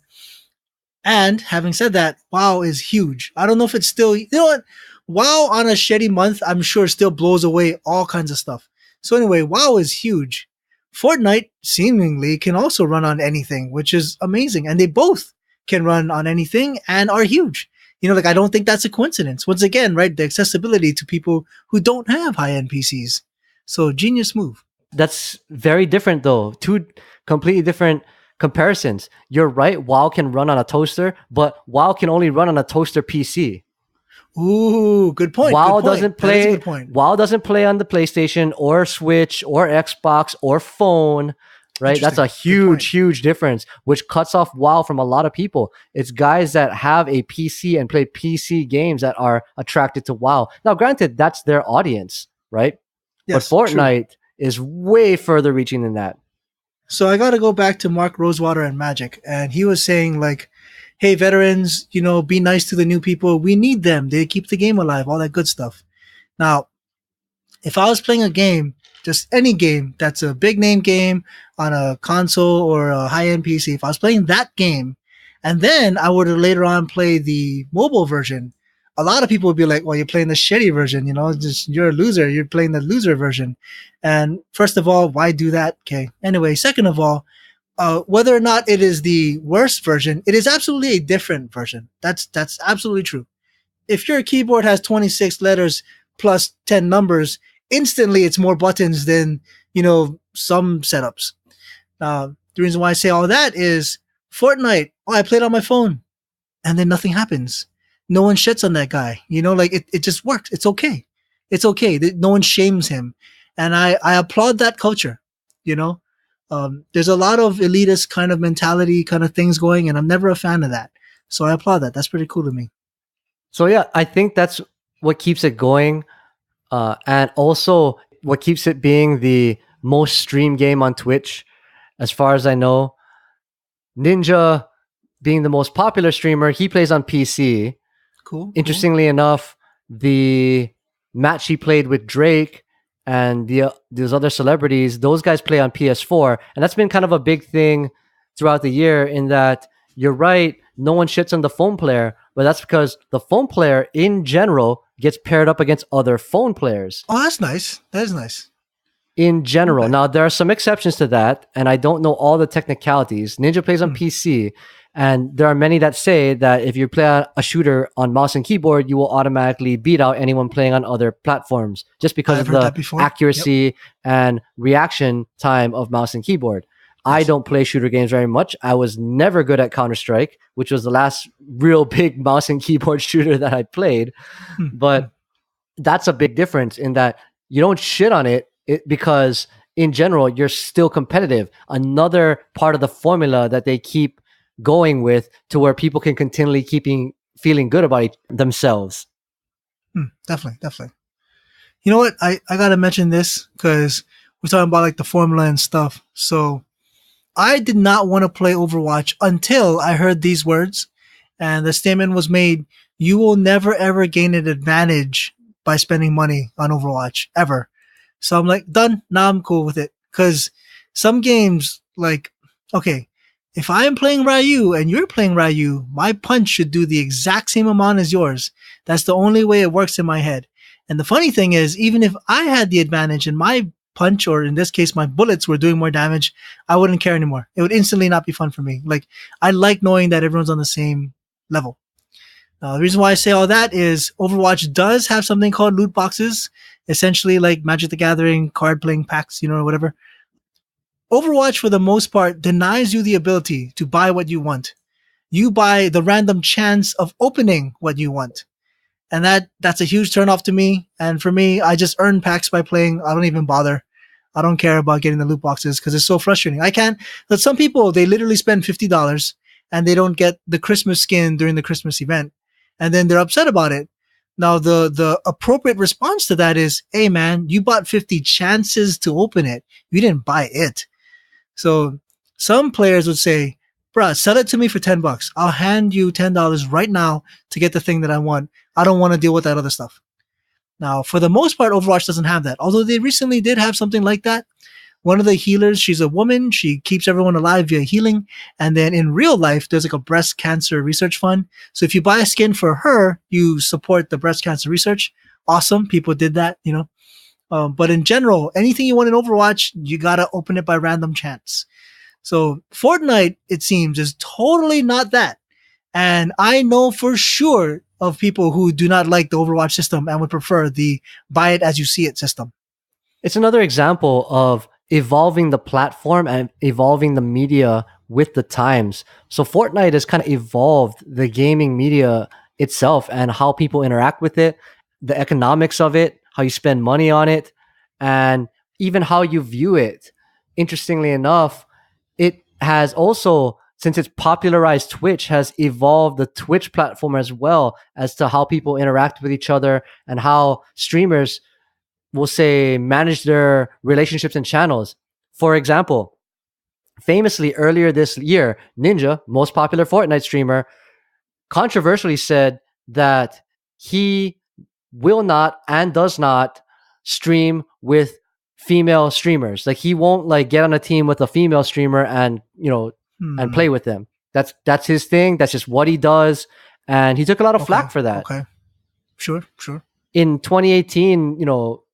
And having said that, WoW is huge. I don't know if it's still, what? WoW on a shitty month, I'm sure still blows away all kinds of stuff. So anyway, WoW is huge. Fortnite seemingly can also run on anything, which is amazing. And they both can run on anything and are huge. Like I don't think that's a coincidence. Once again, right? The accessibility to people who don't have high end PCs. So genius move. That's very different though. Two completely different comparisons. You're right. WoW can run on a toaster, but WoW can only run on a toaster PC. Ooh, good point. Good WoW point. doesn't That is a play. good point. WoW doesn't play on the PlayStation or Switch or Xbox or phone. Right, that's a Interesting. Good point. huge difference, which cuts off WoW from a lot of people. It's guys that have a PC and play PC games that are attracted to WoW. Now, granted, that's their audience, right? But Yes, true. Fortnite is way further reaching than that. So I got to go back to Mark Rosewater and Magic, and he was saying like, "Hey, veterans, be nice to the new people. We need them. They keep the game alive. All that good stuff." Now, if I was playing a game, just any game that's a big name game on a console or a high end PC, if I was playing that game, and then I were to later on play the mobile version, a lot of people would be like, "Well, you're playing the shitty version. Just you're a loser. You're playing the loser version." And first of all, why do that? Okay. Anyway, second of all, whether or not it is the worst version, it is absolutely a different version. That's absolutely true. If your keyboard has 26 letters plus 10 numbers, instantly it's more buttons than some setups. The reason why I say all that is Fortnite. Oh, I played on my phone, and then nothing happens. No one shits on that guy. Like it just works. It's okay. It's okay. No one shames him, and I applaud that culture. You know, there's a lot of elitist kind of mentality kind of things going, and I'm never a fan of that. So I applaud that. That's pretty cool to me. So yeah, I think that's what keeps it going, and also what keeps it being the most streamed game on Twitch, as far as I know. Ninja being the most popular streamer, he plays on PC. Cool. Cool. Interestingly enough, the match he played with Drake and those other celebrities, those guys play on PS4, and that's been kind of a big thing throughout the year. In that, you're right, no one shits on the phone player, but that's because the phone player in general gets paired up against other phone players. Oh, that's nice. That is nice. in general. Okay. Now, there are some exceptions to that, and I don't know all the technicalities. Ninja plays on Hmm. PC, and there are many that say that if you play a shooter on mouse and keyboard, you will automatically beat out anyone playing on other platforms just because I've of heard the that before. Yep. accuracy and reaction time of mouse and keyboard. I Yes. don't play shooter games very much. I was never good at Counter Strike, which was the last real big mouse and keyboard shooter that I played. Hmm. Hmm. But that's a big difference in that you don't shit on it because in general you're still competitive. Another part of the formula that they keep going with to where people can continually keeping feeling good about themselves. Definitely. Definitely. You know what? I gotta mention this because we're talking about like the formula and stuff. So I did not want to play Overwatch until I heard these words, and the statement was made: "You will never ever gain an advantage by spending money on Overwatch ever." So I'm like, done. Now I'm cool with it because some games, like, okay, if I am playing Ryu and you're playing Ryu, my punch should do the exact same amount as yours. That's the only way it works in my head. And the funny thing is, even if I had the advantage and my punch, or in this case, my bullets were doing more damage, I wouldn't care anymore. It would instantly not be fun for me. Like, I like knowing that everyone's on the same level. The reason why I say all that is Overwatch does have something called loot boxes, essentially like Magic the Gathering card playing packs, or whatever. Overwatch, for the most part, denies you the ability to buy what you want. You buy the random chance of opening what you want. And that's a huge turnoff to me. And for me, I just earn packs by playing. I don't even bother. I don't care about getting the loot boxes because it's so frustrating. I can't. But some people, they literally spend $50 and they don't get the Christmas skin during the Christmas event, and then they're upset about it. Now, the appropriate response to that is, "Hey, man, you bought 50 chances to open it. You didn't buy it." So some players would say, "Bruh, sell it to me for $10. I'll hand you $10 right now to get the thing that I want. I don't want to deal with that other stuff." Now, for the most part, Overwatch doesn't have that. Although they recently did have something like that. One of the healers, she's a woman. She keeps everyone alive via healing. And then in real life, there's like a breast cancer research fund. So if you buy a skin for her, you support the breast cancer research. Awesome. People did that. But in general, anything you want in Overwatch, you got to open it by random chance. So Fortnite, it seems, is totally not that. And I know for sure of people who do not like the Overwatch system and would prefer the buy it as you see it system. It's another example of evolving the platform and evolving the media with the times. So Fortnite has kind of evolved the gaming media itself and how people interact with it, the economics of it, how you spend money on it, and even how you view it. Interestingly enough, it has also, since it's popularized Twitch, has evolved the Twitch platform as well as to how people interact with each other and how streamers will say manage their relationships and channels. For example, famously earlier this year, Ninja, most popular Fortnite streamer, controversially said that he will not and does not stream with female streamers. Like he won't like get on a team with a female streamer and and play Hmm. with them. That's his thing. That's just what he does. And he took a lot of Okay. flack for that. Okay. Sure. Sure. In 2018,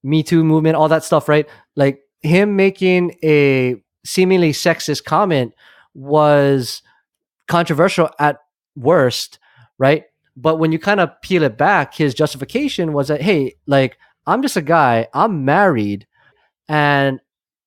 Me Too movement, all that stuff, right? Like him making a seemingly sexist comment was controversial at worst, right? But when you kind of peel it back, his justification was that, hey, like, I'm just a guy, I'm married, and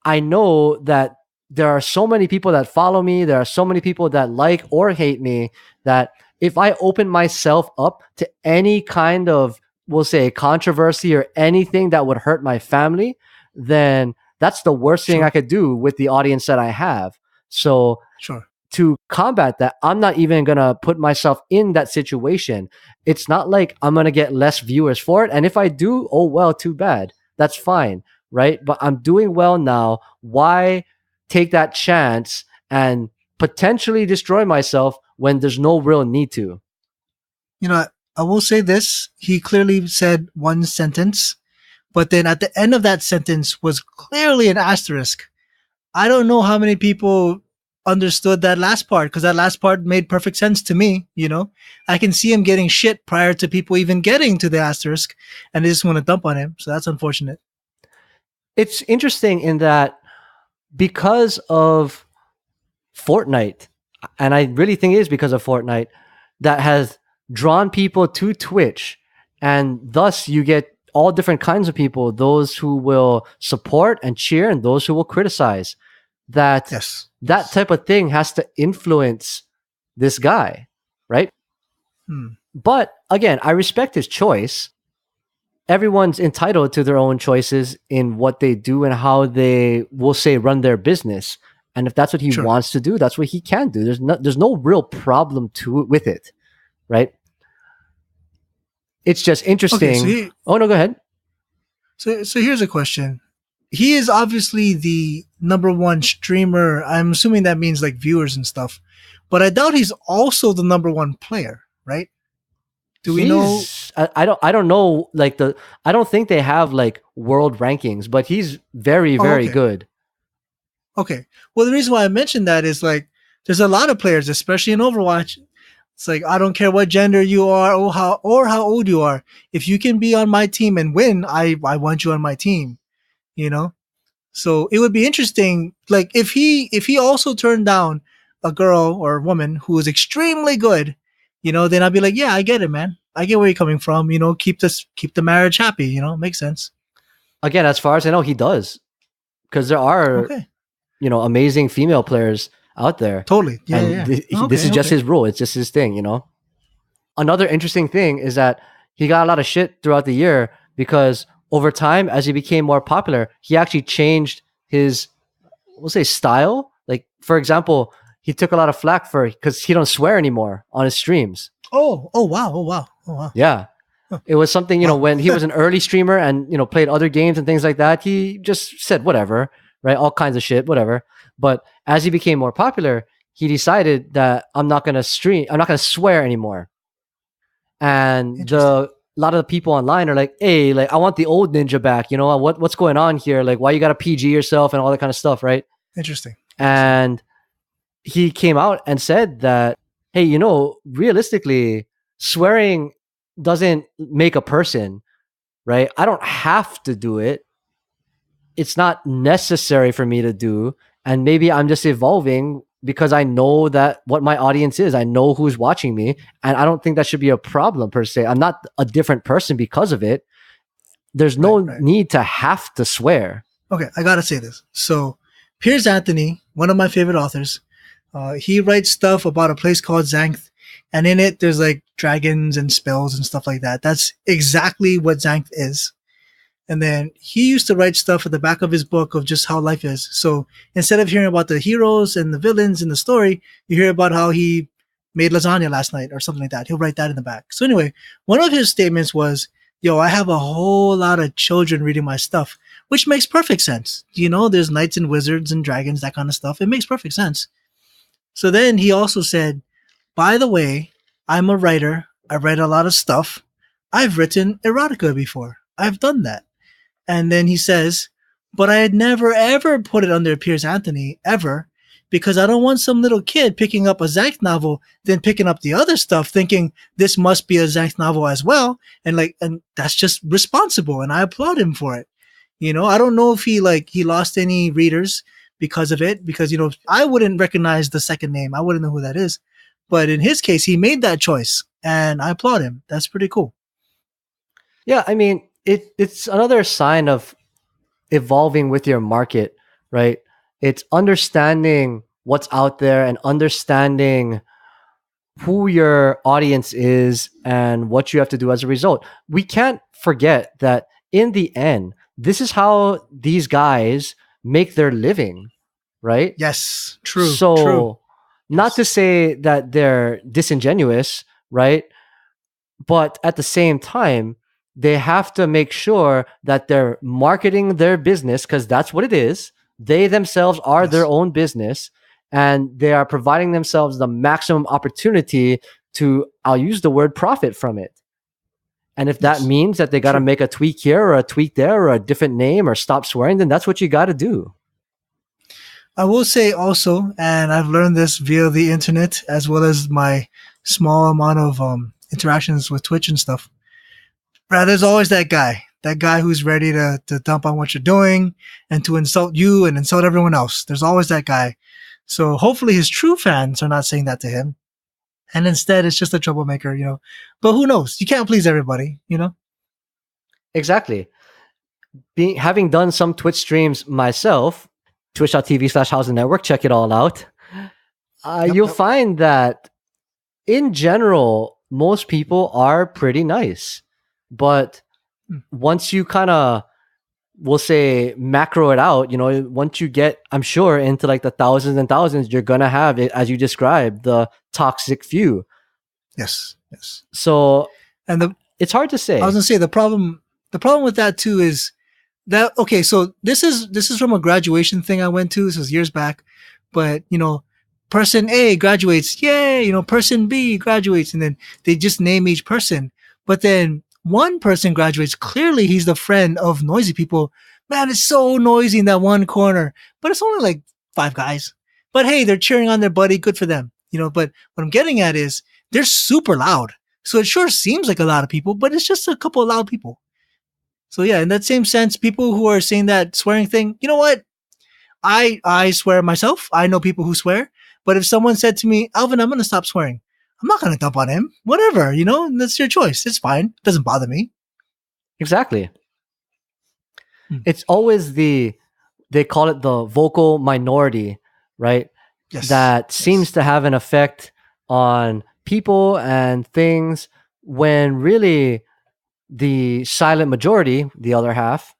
I know that there are so many people that follow me, there are so many people that like or hate me, that if I open myself up to any kind of, we'll say, controversy or anything that would hurt my family, then that's the worst thing I Sure. could do with the audience that I have. So Sure. to combat that, I'm not even going to put myself in that situation. It's not like I'm going to get less viewers for it. And if I do, oh, well, too bad. That's fine. Right. But I'm doing well now. Why take that chance and potentially destroy myself when there's no real need to? You know, I will say this. He clearly said one sentence, but then at the end of that sentence was clearly an asterisk. I don't know how many people understood that last part because that last part made perfect sense to me. I can see him getting shit prior to people even getting to the asterisk, and they just want to dump on him. So that's unfortunate. It's interesting in that because of Fortnite, and I really think it is because of Fortnite, that has drawn people to Twitch. And thus you get all different kinds of people, those who will support and cheer and those who will criticize. That Yes. that type of thing has to influence this guy, right? Hmm. But again, I respect his choice. Everyone's entitled to their own choices in what they do and how they will say run their business. And if that's what he Sure. wants to do, that's what he can do. There's no real problem to it with it, right? It's just Okay, so interesting. Oh no, go ahead. so here's a question. He is obviously the number one streamer. I'm assuming that means like viewers and stuff. But I doubt he's also the number one player, right? Do we know? I don't know like I don't think they have like world rankings, but he's very, Oh, very okay. good. Okay. Well, the reason why I mentioned that is like there's a lot of players, especially in Overwatch. It's like I don't care what gender you are or how old you are. If you can be on my team and win, I want you on my team. You know. So it would be interesting, like if he also turned down a girl or a woman who is extremely good, then I'd be like, yeah, I get it, man. I get where you're coming from. Keep the marriage happy. Makes sense. Again, as far as I know, he does, because there are Okay, amazing female players out there, totally. Yeah, yeah, and yeah. this is Okay, just okay. his rule. It's just his thing. Another interesting thing is that he got a lot of shit throughout the year because over time, as he became more popular, he actually changed his, we'll say, style. Like, for example, he took a lot of flack for because he don't swear anymore on his streams. Oh wow, oh wow, oh wow, Yeah. huh, It was something, wow. when he was an early streamer and, played other games and things like that, he just said whatever, right? All kinds of shit, whatever. But as he became more popular, he decided that I'm not going to swear anymore. And Interesting, a lot of the people online are like, "Hey, like I want the old ninja back. What's going on here? Like, why you got to PG yourself and all that kind of stuff, right?" interesting, interesting. And he came out and said that, "Hey, realistically, swearing doesn't make a person, right? I don't have to do it. It's not necessary for me to do, and maybe I'm just evolving." Because I know that what my audience is, I know who's watching me, and I don't think that should be a problem per se. I'm not a different person because of it. There's Right, no right. need to have to swear. Okay, I gotta say this. So, Piers Anthony, one of my favorite authors, he writes stuff about a place called Xanth, and in it there's like dragons and spells and stuff like that. That's exactly what Xanth is. And then he used to write stuff at the back of his book of just how life is. So instead of hearing about the heroes and the villains in the story, you hear about how he made lasagna last night or something like that. He'll write that in the back. So anyway, one of his statements was, yo, I have a whole lot of children reading my stuff, which makes perfect sense. There's knights and wizards and dragons, that kind of stuff. It makes perfect sense. So then he also said, by the way, I'm a writer. I write a lot of stuff. I've written erotica before. I've done that. And then he says, but I had never ever put it under Piers Anthony ever because I don't want some little kid picking up a Zank novel, then picking up the other stuff, thinking this must be a Zank novel as well. And that's just responsible. And I applaud him for it. I don't know if he lost any readers because of it, because, I wouldn't recognize the second name. I wouldn't know who that is. But in his case, he made that choice and I applaud him. That's pretty cool. Yeah, I mean, it's another sign of evolving with your market, right? It's understanding what's out there and understanding who your audience is and what you have to do as a result. We can't forget that in the end, this is how these guys make their living, right? Yes. True. True. So, not Yes. to say that they're disingenuous, right? But at the same time, they have to make sure that they're marketing their business because that's what it is. They themselves are their Yes. own business and they are providing themselves the maximum opportunity to, I'll use the word profit from it. And if that Yes. means that they got to True. make a tweak here or a tweak there or a different name or stop swearing, then that's what you got to do. I will say also, and I've learned this via the internet as well as my small amount of interactions with Twitch and stuff. Right, there's always that guy. That guy who's ready to dump on what you're doing and to insult you and insult everyone else. There's always that guy. So hopefully his true fans are not saying that to him. And instead it's just a troublemaker, you know. But who knows? You can't please everybody, you know? Exactly. Having done some Twitch streams myself, twitch.tv/House Network, check it all out. You'll find that in general, most people are pretty nice. But once you kind of, we'll say, macro it out, you know, once you get, I'm sure, into like the thousands and thousands, you're going to have it, as you described, the toxic few. Yes, yes. So, and it's hard to say. I was going to say the problem with that too is that, okay, so this is from a graduation thing I went to. This was years back, but you know, person A graduates, yay, you know, person B graduates, and then they just name each person. But then one person graduates, clearly he's the friend of noisy people. Man, it's so noisy in that one corner, but it's only like 5 guys. But hey, they're cheering on their buddy, good for them. You know, but what I'm getting at is they're super loud. So it sure seems like a lot of people, but it's just a couple of loud people. So yeah, in that same sense, people who are saying that swearing thing, you know what? I swear myself. I know people who swear. But if someone said to me, Alvin, I'm going to stop swearing, I'm not going to dump on him. Whatever, you know, that's your choice. It's fine. It doesn't bother me. Exactly. It's always they call it the vocal minority, right? Yes. That seems to have an effect on people and things when really the silent majority, the other half,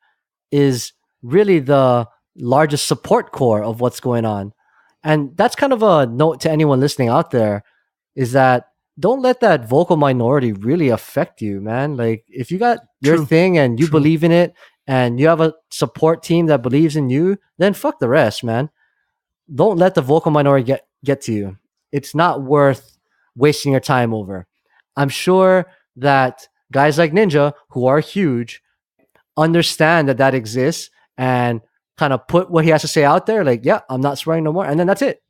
is really the largest support core of what's going on. And that's kind of a note to anyone listening out there, is that don't let that vocal minority really affect you, man. Like if you got your thing and you believe in it and you have a support team that believes in you, then fuck the rest, man. Don't let the vocal minority get to you. It's not worth wasting your time over. I'm sure that guys like Ninja, who are huge, understand that exists and kind of put what he has to say out there. Like, yeah, I'm not swearing no more. And then that's it.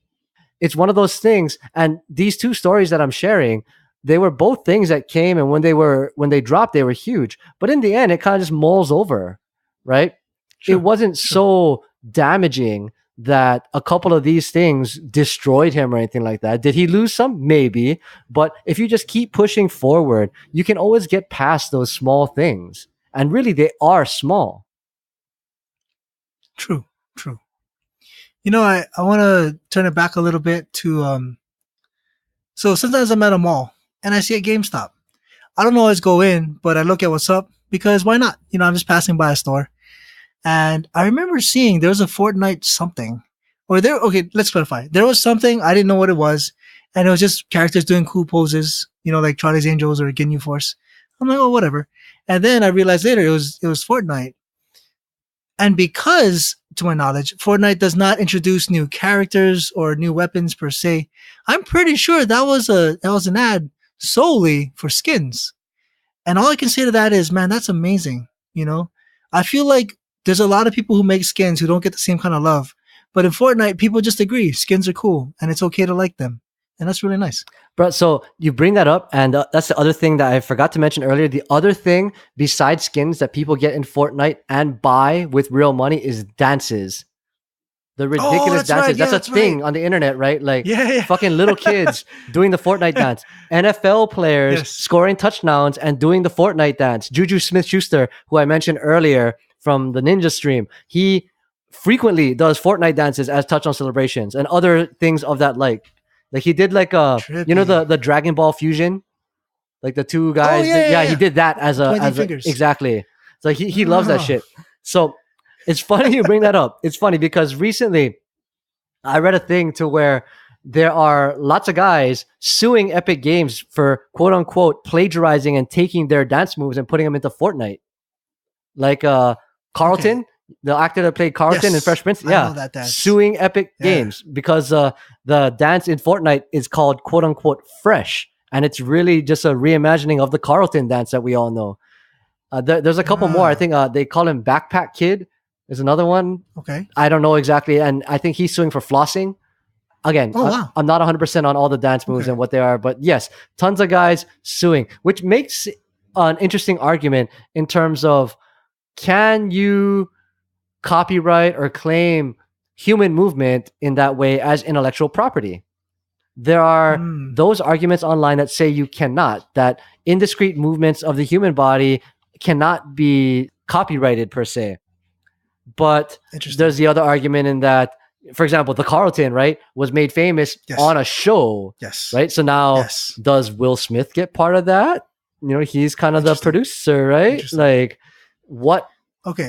It's one of those things. And these 2 stories that I'm sharing, they were both things that came, and when they dropped, they were huge. But in the end, it kind of just mulls over, right? It wasn't so damaging that a couple of these things destroyed him or anything like that. Did he lose some? Maybe. But if you just keep pushing forward, you can always get past those small things. And really, they are small. True. You know, I want to turn it back a little bit to, so sometimes I'm at a mall and I see a GameStop. I don't always go in, but I look at what's up because why not? You know, I'm just passing by a store. And I remember seeing there was a Fortnite something. Okay, let's clarify. There was something, I didn't know what it was. And it was just characters doing cool poses, you know, like Charlie's Angels or Ginyu Force. I'm like, oh, whatever. And then I realized later it was Fortnite. And because, to my knowledge, Fortnite does not introduce new characters or new weapons per se, I'm pretty sure that was an ad solely for skins. And all I can say to that is, man, that's amazing. You know, I feel like there's a lot of people who make skins who don't get the same kind of love. But in Fortnite, people just agree skins are cool and it's okay to like them. And that's really nice. Bro, so you bring that up, and that's the other thing that I forgot to mention earlier. The other thing besides skins that people get in Fortnite and buy with real money is dances. The ridiculous dances. Right. Yeah, that's a thing on the internet, right? Like fucking little kids doing the Fortnite dance. NFL players scoring touchdowns and doing the Fortnite dance. Juju Smith-Schuster, who I mentioned earlier from the Ninja stream, he frequently does Fortnite dances as touchdown celebrations and other things of that like. Like he did like you know the Dragon Ball fusion, like the 2 guys. He did that as a exactly. So he loves that shit. So it's funny you bring that up. It's funny because recently I read a thing to where there are lots of guys suing Epic Games for quote unquote plagiarizing and taking their dance moves and putting them into Fortnite. Like Carlton, the actor that played Carlton in Fresh Prince, suing Epic Games because the dance in Fortnite is called quote unquote fresh, and it's really just a reimagining of the Carlton dance that we all know. There's a couple more. I think they call him Backpack Kid. There's another one. Okay, I don't know exactly, and I think he's suing for flossing. Again, I'm not 100% on all the dance moves and what they are, but yes, tons of guys suing, which makes an interesting argument in terms of can you copyright or claim human movement in that way as intellectual property? There are those arguments online that say you cannot, that indiscrete movements of the human body cannot be copyrighted per se. But there's the other argument in that, for example, the Carlton, right, was made famous on a show, right? So now, does Will Smith get part of that? He's kind of the producer, right? Like, what?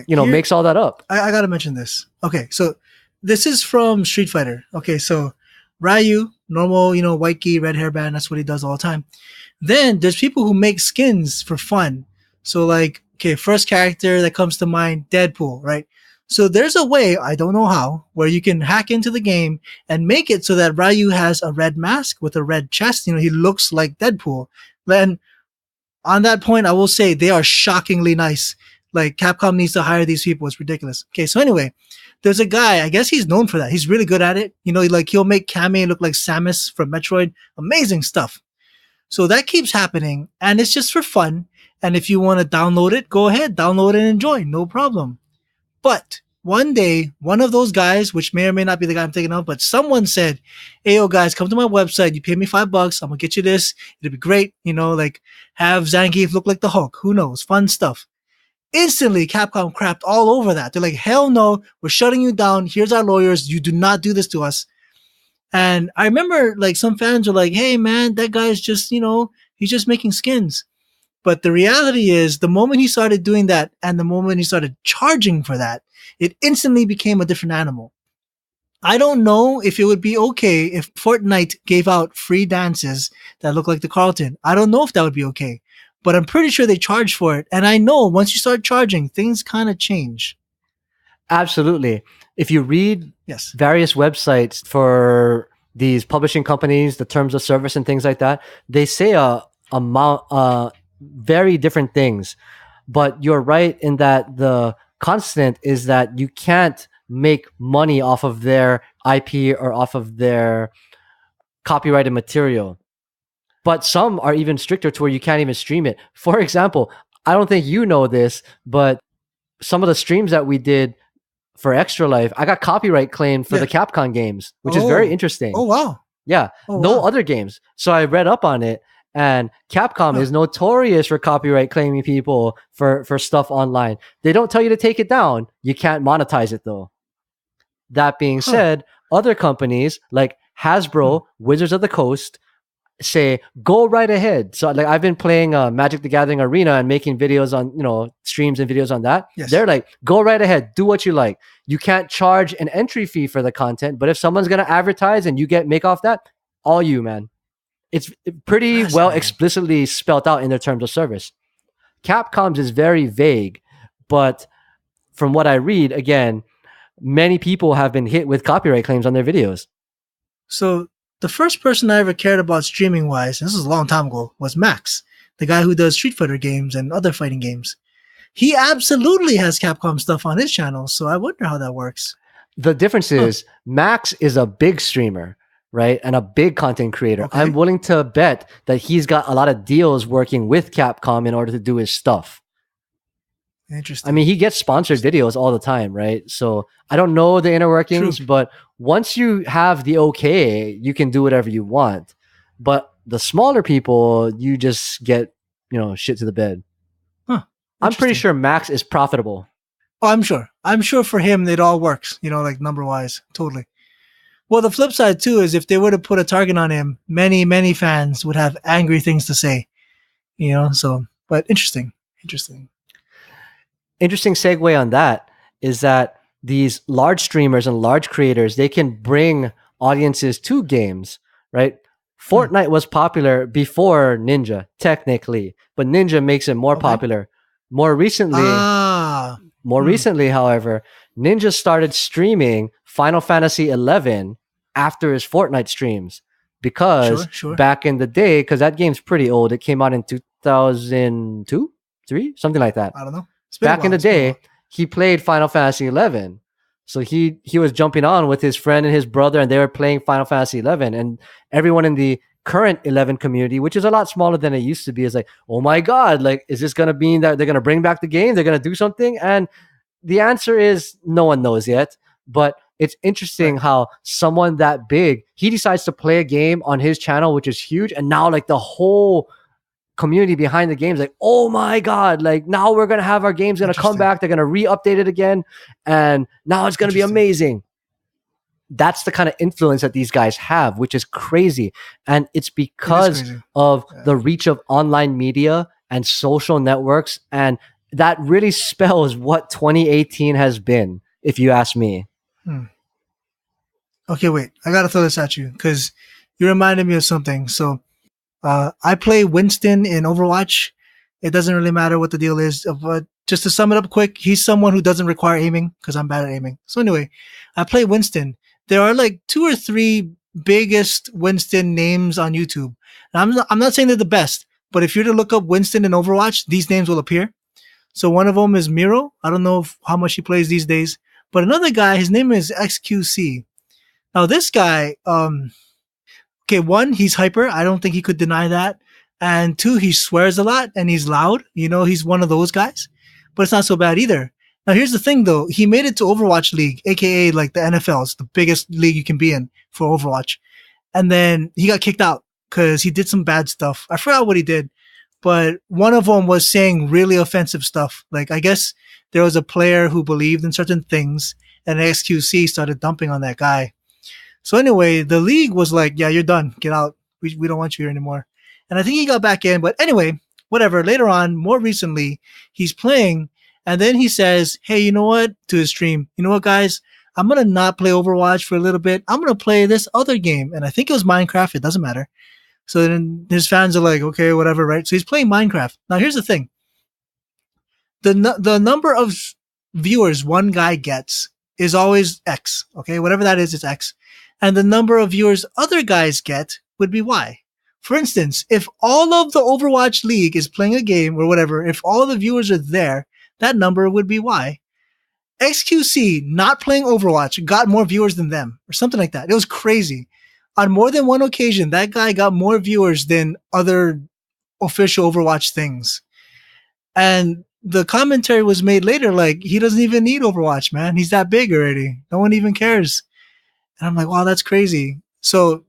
Makes all that up. I gotta mention this. Okay, so this is from Street Fighter. Okay, so Ryu, normal, white gi, red hairband. That's what he does all the time. Then there's people who make skins for fun. So like, okay, first character that comes to mind, Deadpool, right? So there's a way, I don't know how, where you can hack into the game and make it so that Ryu has a red mask with a red chest. He looks like Deadpool. Then on that point, I will say they are shockingly nice. Like, Capcom needs to hire these people. It's ridiculous. Okay, so anyway, there's a guy, I guess he's known for that. He's really good at it. He'll make Kame look like Samus from Metroid. Amazing stuff. So that keeps happening, and it's just for fun. And if you want to download it, go ahead, download it and enjoy. No problem. But one day, one of those guys, which may or may not be the guy I'm thinking of, but someone said, hey, yo, guys, come to my website. You pay me $5. I'm going to get you this. It'll be great. Like, have Zangief look like the Hulk. Who knows? Fun stuff. Instantly, Capcom crapped all over that. They're like, hell no, we're shutting you down. Here's our lawyers. You do not do this to us. And I remember, like, some fans were like, hey, man, that guy's just, he's just making skins. But the reality is, the moment he started doing that and the moment he started charging for that, it instantly became a different animal. I don't know if it would be okay if Fortnite gave out free dances that look like the Carlton. I don't know if that would be okay. But I'm pretty sure they charge for it. And I know once you start charging, things kind of change. Absolutely. If you read various websites for these publishing companies, the terms of service and things like that, they say very different things. But you're right in that the constant is that you can't make money off of their IP or off of their copyrighted material. But some are even stricter to where you can't even stream it. For example, I don't think you know this, but some of the streams that we did for Extra Life, I got copyright claimed for the Capcom games, which is very interesting. Oh, wow. Yeah. No other games. So I read up on it, and Capcom is notorious for copyright claiming people for stuff online. They don't tell you to take it down. You can't monetize it, though. That being said, other companies like Hasbro, Wizards of the Coast, say go right ahead. So like I've been playing Magic the Gathering Arena and making videos on streams and videos on that. They're like, go right ahead, do what you like. You can't charge an entry fee for the content, but if someone's gonna advertise and you make off that, all you, man. It's pretty well explicitly spelled out in their terms of service. Capcom's is very vague, but from what I read, again, many people have been hit with copyright claims on their videos. So the first person I ever cared about streaming wise, and this was a long time ago, was Max, the guy who does Street Fighter games and other fighting games. He absolutely has Capcom stuff on his channel, so I wonder how that works. The difference is Max is a big streamer, right? And a big content creator. Okay. I'm willing to bet that he's got a lot of deals working with Capcom in order to do his stuff. Interesting. I mean, he gets sponsored videos all the time, right? So I don't know the inner workings, but once you have the okay, you can do whatever you want. But the smaller people, you just get, shit to the bed. I'm pretty sure Max is profitable. Oh, I'm sure. I'm sure for him, it all works, like number-wise. Totally. Well, the flip side, too, is if they were to put a target on him, many, many fans would have angry things to say, but interesting. Interesting segue on that is that these large streamers and large creators, they can bring audiences to games, right? Fortnite was popular before Ninja, technically, but Ninja makes it more popular. More recently, however, Ninja started streaming Final Fantasy XI after his Fortnite streams because back in the day, because that game's pretty old, it came out in 2002, 3, something like that. I don't know. Back in the day, he played Final Fantasy XI. So he was jumping on with his friend and his brother, and they were playing Final Fantasy XI. And everyone in the current 11 community, which is a lot smaller than it used to be, is like, oh my God, like, is this going to mean that they're going to bring back the game? They're going to do something? And the answer is no one knows yet. But it's interesting Right. how someone that big, he decides to play a game on his channel, which is huge. And now like the whole community behind the games, like, oh my God, like now we're going to have our games going to come Interesting. back. They're going to re-update it again. And now it's going to be Interesting. amazing. That's the kind of influence that these guys have, which is crazy. And it's It is because crazy. of Yeah. the reach of online media and social networks. And that really spells what 2018 has been, if you ask me. Okay, wait. I gotta throw this at you because you reminded me of something. So, I play Winston in Overwatch. It doesn't really matter what the deal is, but just to sum it up quick, he's someone who doesn't require aiming because I'm bad at aiming. So anyway, I play Winston. There are like 2 or 3 biggest Winston names on YouTube. And I'm not saying they're the best, but if you're to look up Winston in Overwatch, these names will appear. So one of them is Miro. I don't know how much he plays these days, but another guy, his name is XQC. Now this guy, okay, one, he's hyper. I don't think he could deny that. And two, he swears a lot and he's loud. You know, he's one of those guys, but it's not so bad either. Now, here's the thing though. He made it to Overwatch League, aka like the NFL. It's the biggest league you can be in for Overwatch. And then he got kicked out because he did some bad stuff. I forgot what he did, but one of them was saying really offensive stuff. Like, I guess there was a player who believed in certain things and XQC started dumping on that guy. So anyway, the league was like, yeah, you're done. Get out. We don't want you here anymore. And I think he got back in. But anyway, whatever. Later on, more recently, he's playing. And then he says, hey, you know what? To his stream, you know what, guys? I'm going to not play Overwatch for a little bit. I'm going to play this other game. And I think it was Minecraft. It doesn't matter. So then his fans are like, okay, whatever, right? So he's playing Minecraft. Now, here's the thing. The number of viewers one guy gets is always X. Okay, whatever that is, it's X. And the number of viewers other guys get would be Y. For instance, if all of the Overwatch League is playing a game or whatever, if all the viewers are there, that number would be Y. XQC not playing Overwatch got more viewers than them or something like that. It was crazy. On more than one occasion, that guy got more viewers than other official Overwatch things. And the commentary was made later like, he doesn't even need Overwatch, man. He's that big already. No one even cares. And I'm like, wow, that's crazy. So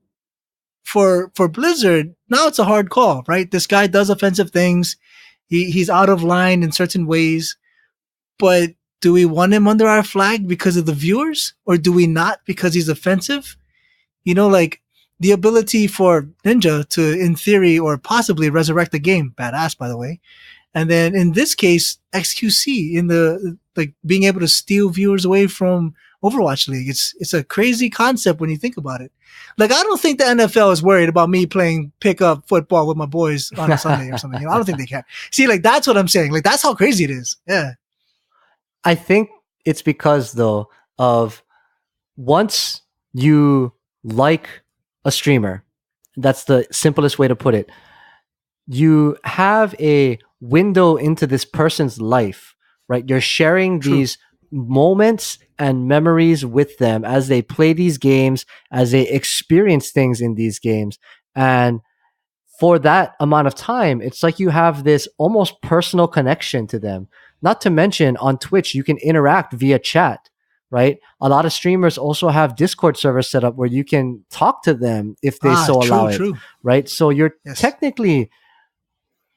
for Blizzard, now it's a hard call, right? This guy does offensive things. He's out of line in certain ways. But do we want him under our flag because of the viewers? Or do we not because he's offensive? You know, like the ability for Ninja to, in theory, or possibly resurrect the game. Badass, by the way. And then in this case, XQC in the like being able to steal viewers away from Overwatch League. It's a crazy concept when you think about it. Like, I don't think the NFL is worried about me playing pickup football with my boys on a Sunday or something. You know, I don't think they care. See, like, that's what I'm saying. Like, that's how crazy it is. Yeah. I think it's because, though, of once you like a streamer, that's the simplest way to put it, you have a window into this person's life, right? You're sharing True. these moments and memories with them as they play these games, as they experience things in these games. And for that amount of time, it's like you have this almost personal connection to them. Not to mention on Twitch, you can interact via chat, right? A lot of streamers also have Discord servers set up where you can talk to them if they so True, allow it, true. right? So you're Yes. technically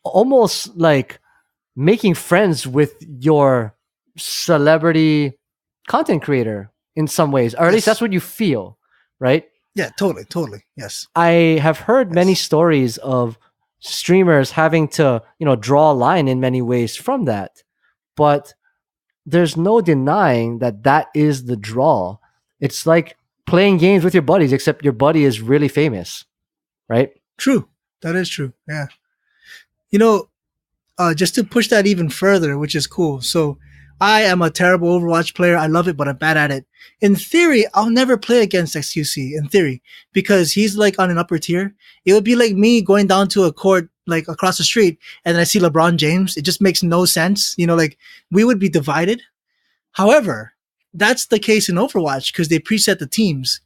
almost like making friends with your celebrity content creator in some ways, or at least Yes. that's what you feel, right? Yeah, totally. Yes. I have heard many Yes. stories of streamers having to, draw a line in many ways from that. But there's no denying that that is the draw. It's like playing games with your buddies, except your buddy is really famous, right? True. That is true. Yeah. You know, just to push that even further, which is cool. So I am a terrible Overwatch player. I love it, but I'm bad at it. In theory, I'll never play against XQC in theory, because he's like on an upper tier. It would be like me going down to a court, like across the street, and then I see LeBron James. It just makes no sense. You know, like we would be divided. However, that's the case in Overwatch because they preset the teams.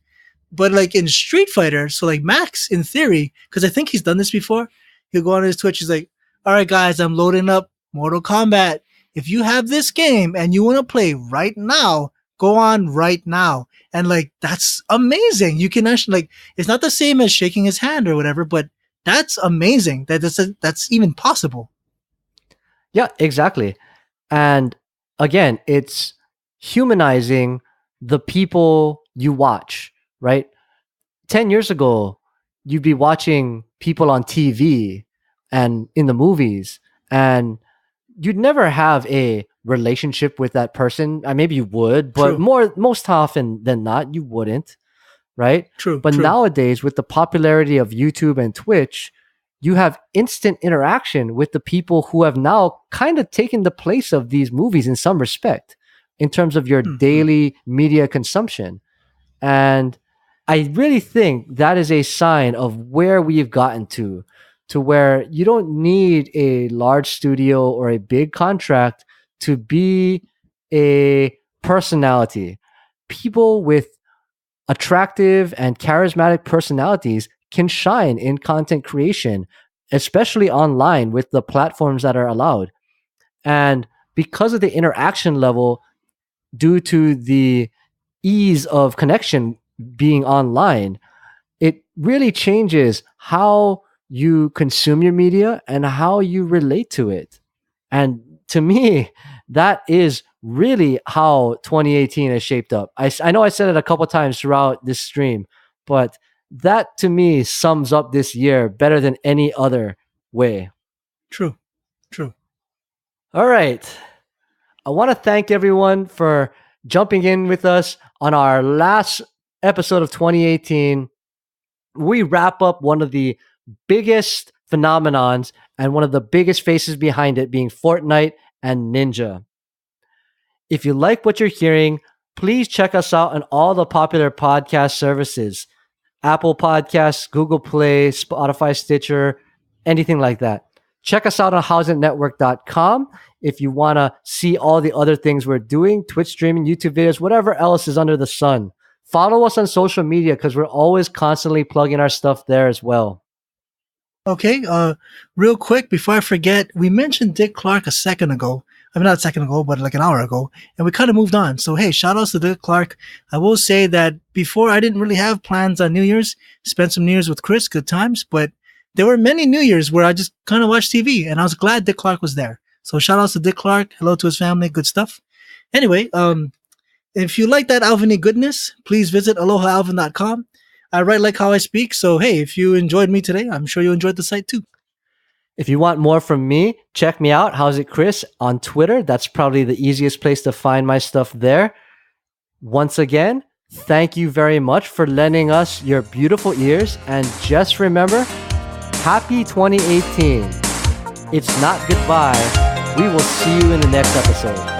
But like in Street Fighter, so like Max, in theory, because I think he's done this before, he'll go on his Twitch. He's like, "All right, guys, I'm loading up Mortal Kombat. If you have this game and you want to play right now, go on right now." And like that's amazing. You can actually like it's not the same as shaking his hand or whatever, but that's amazing. That's even possible. Yeah, exactly. And again, it's humanizing the people you watch, right? 10 years ago, you'd be watching people on TV and in the movies, and you'd never have a relationship with that person. Maybe you would, but True, most often than not, you wouldn't, right? true, But true. nowadays, with the popularity of YouTube and Twitch, you have instant interaction with the people who have now kind of taken the place of these movies in some respect in terms of your Mhm. daily media consumption. And I really think that is a sign of where we've gotten to where you don't need a large studio or a big contract to be a personality. People with attractive and charismatic personalities can shine in content creation, especially online with the platforms that are allowed. And because of the interaction level, due to the ease of connection being online, it really changes how you consume your media and how you relate to it. And to me, that is really how 2018 has shaped up. I know I said it a couple times throughout this stream, but that to me sums up this year better than any other way. True, true. All right. I want to thank everyone for jumping in with us on our last episode of 2018. We wrap up one of the biggest phenomenons and one of the biggest faces behind it being Fortnite and Ninja. If you like what you're hearing, please check us out on all the popular podcast services: Apple Podcasts, Google Play, Spotify, Stitcher, anything like that. Check us out on howsitnetwork.com if you want to see all the other things we're doing: Twitch streaming, YouTube videos, whatever else is under the sun. Follow us on social media because we're always constantly plugging our stuff there as well. Okay, real quick before I forget, we mentioned Dick Clark a second ago. I mean, not a second ago, but like an hour ago, and we kind of moved on. So hey, shout outs to Dick Clark. I will say that before I didn't really have plans on New Year's. Spent some New Year's with Chris, good times, but there were many New Year's where I just kind of watched TV, and I was glad Dick Clark was there. So shout outs to Dick Clark. Hello to his family. Good stuff. Anyway, if you like that Alvin goodness, please visit alohalvin.com. I write like how I speak. So, hey, if you enjoyed me today, I'm sure you enjoyed the site too. If you want more from me, check me out. How's it, Chris, on Twitter? That's probably the easiest place to find my stuff there. Once again, thank you very much for lending us your beautiful ears. And just remember, happy 2018. It's not goodbye. We will see you in the next episode.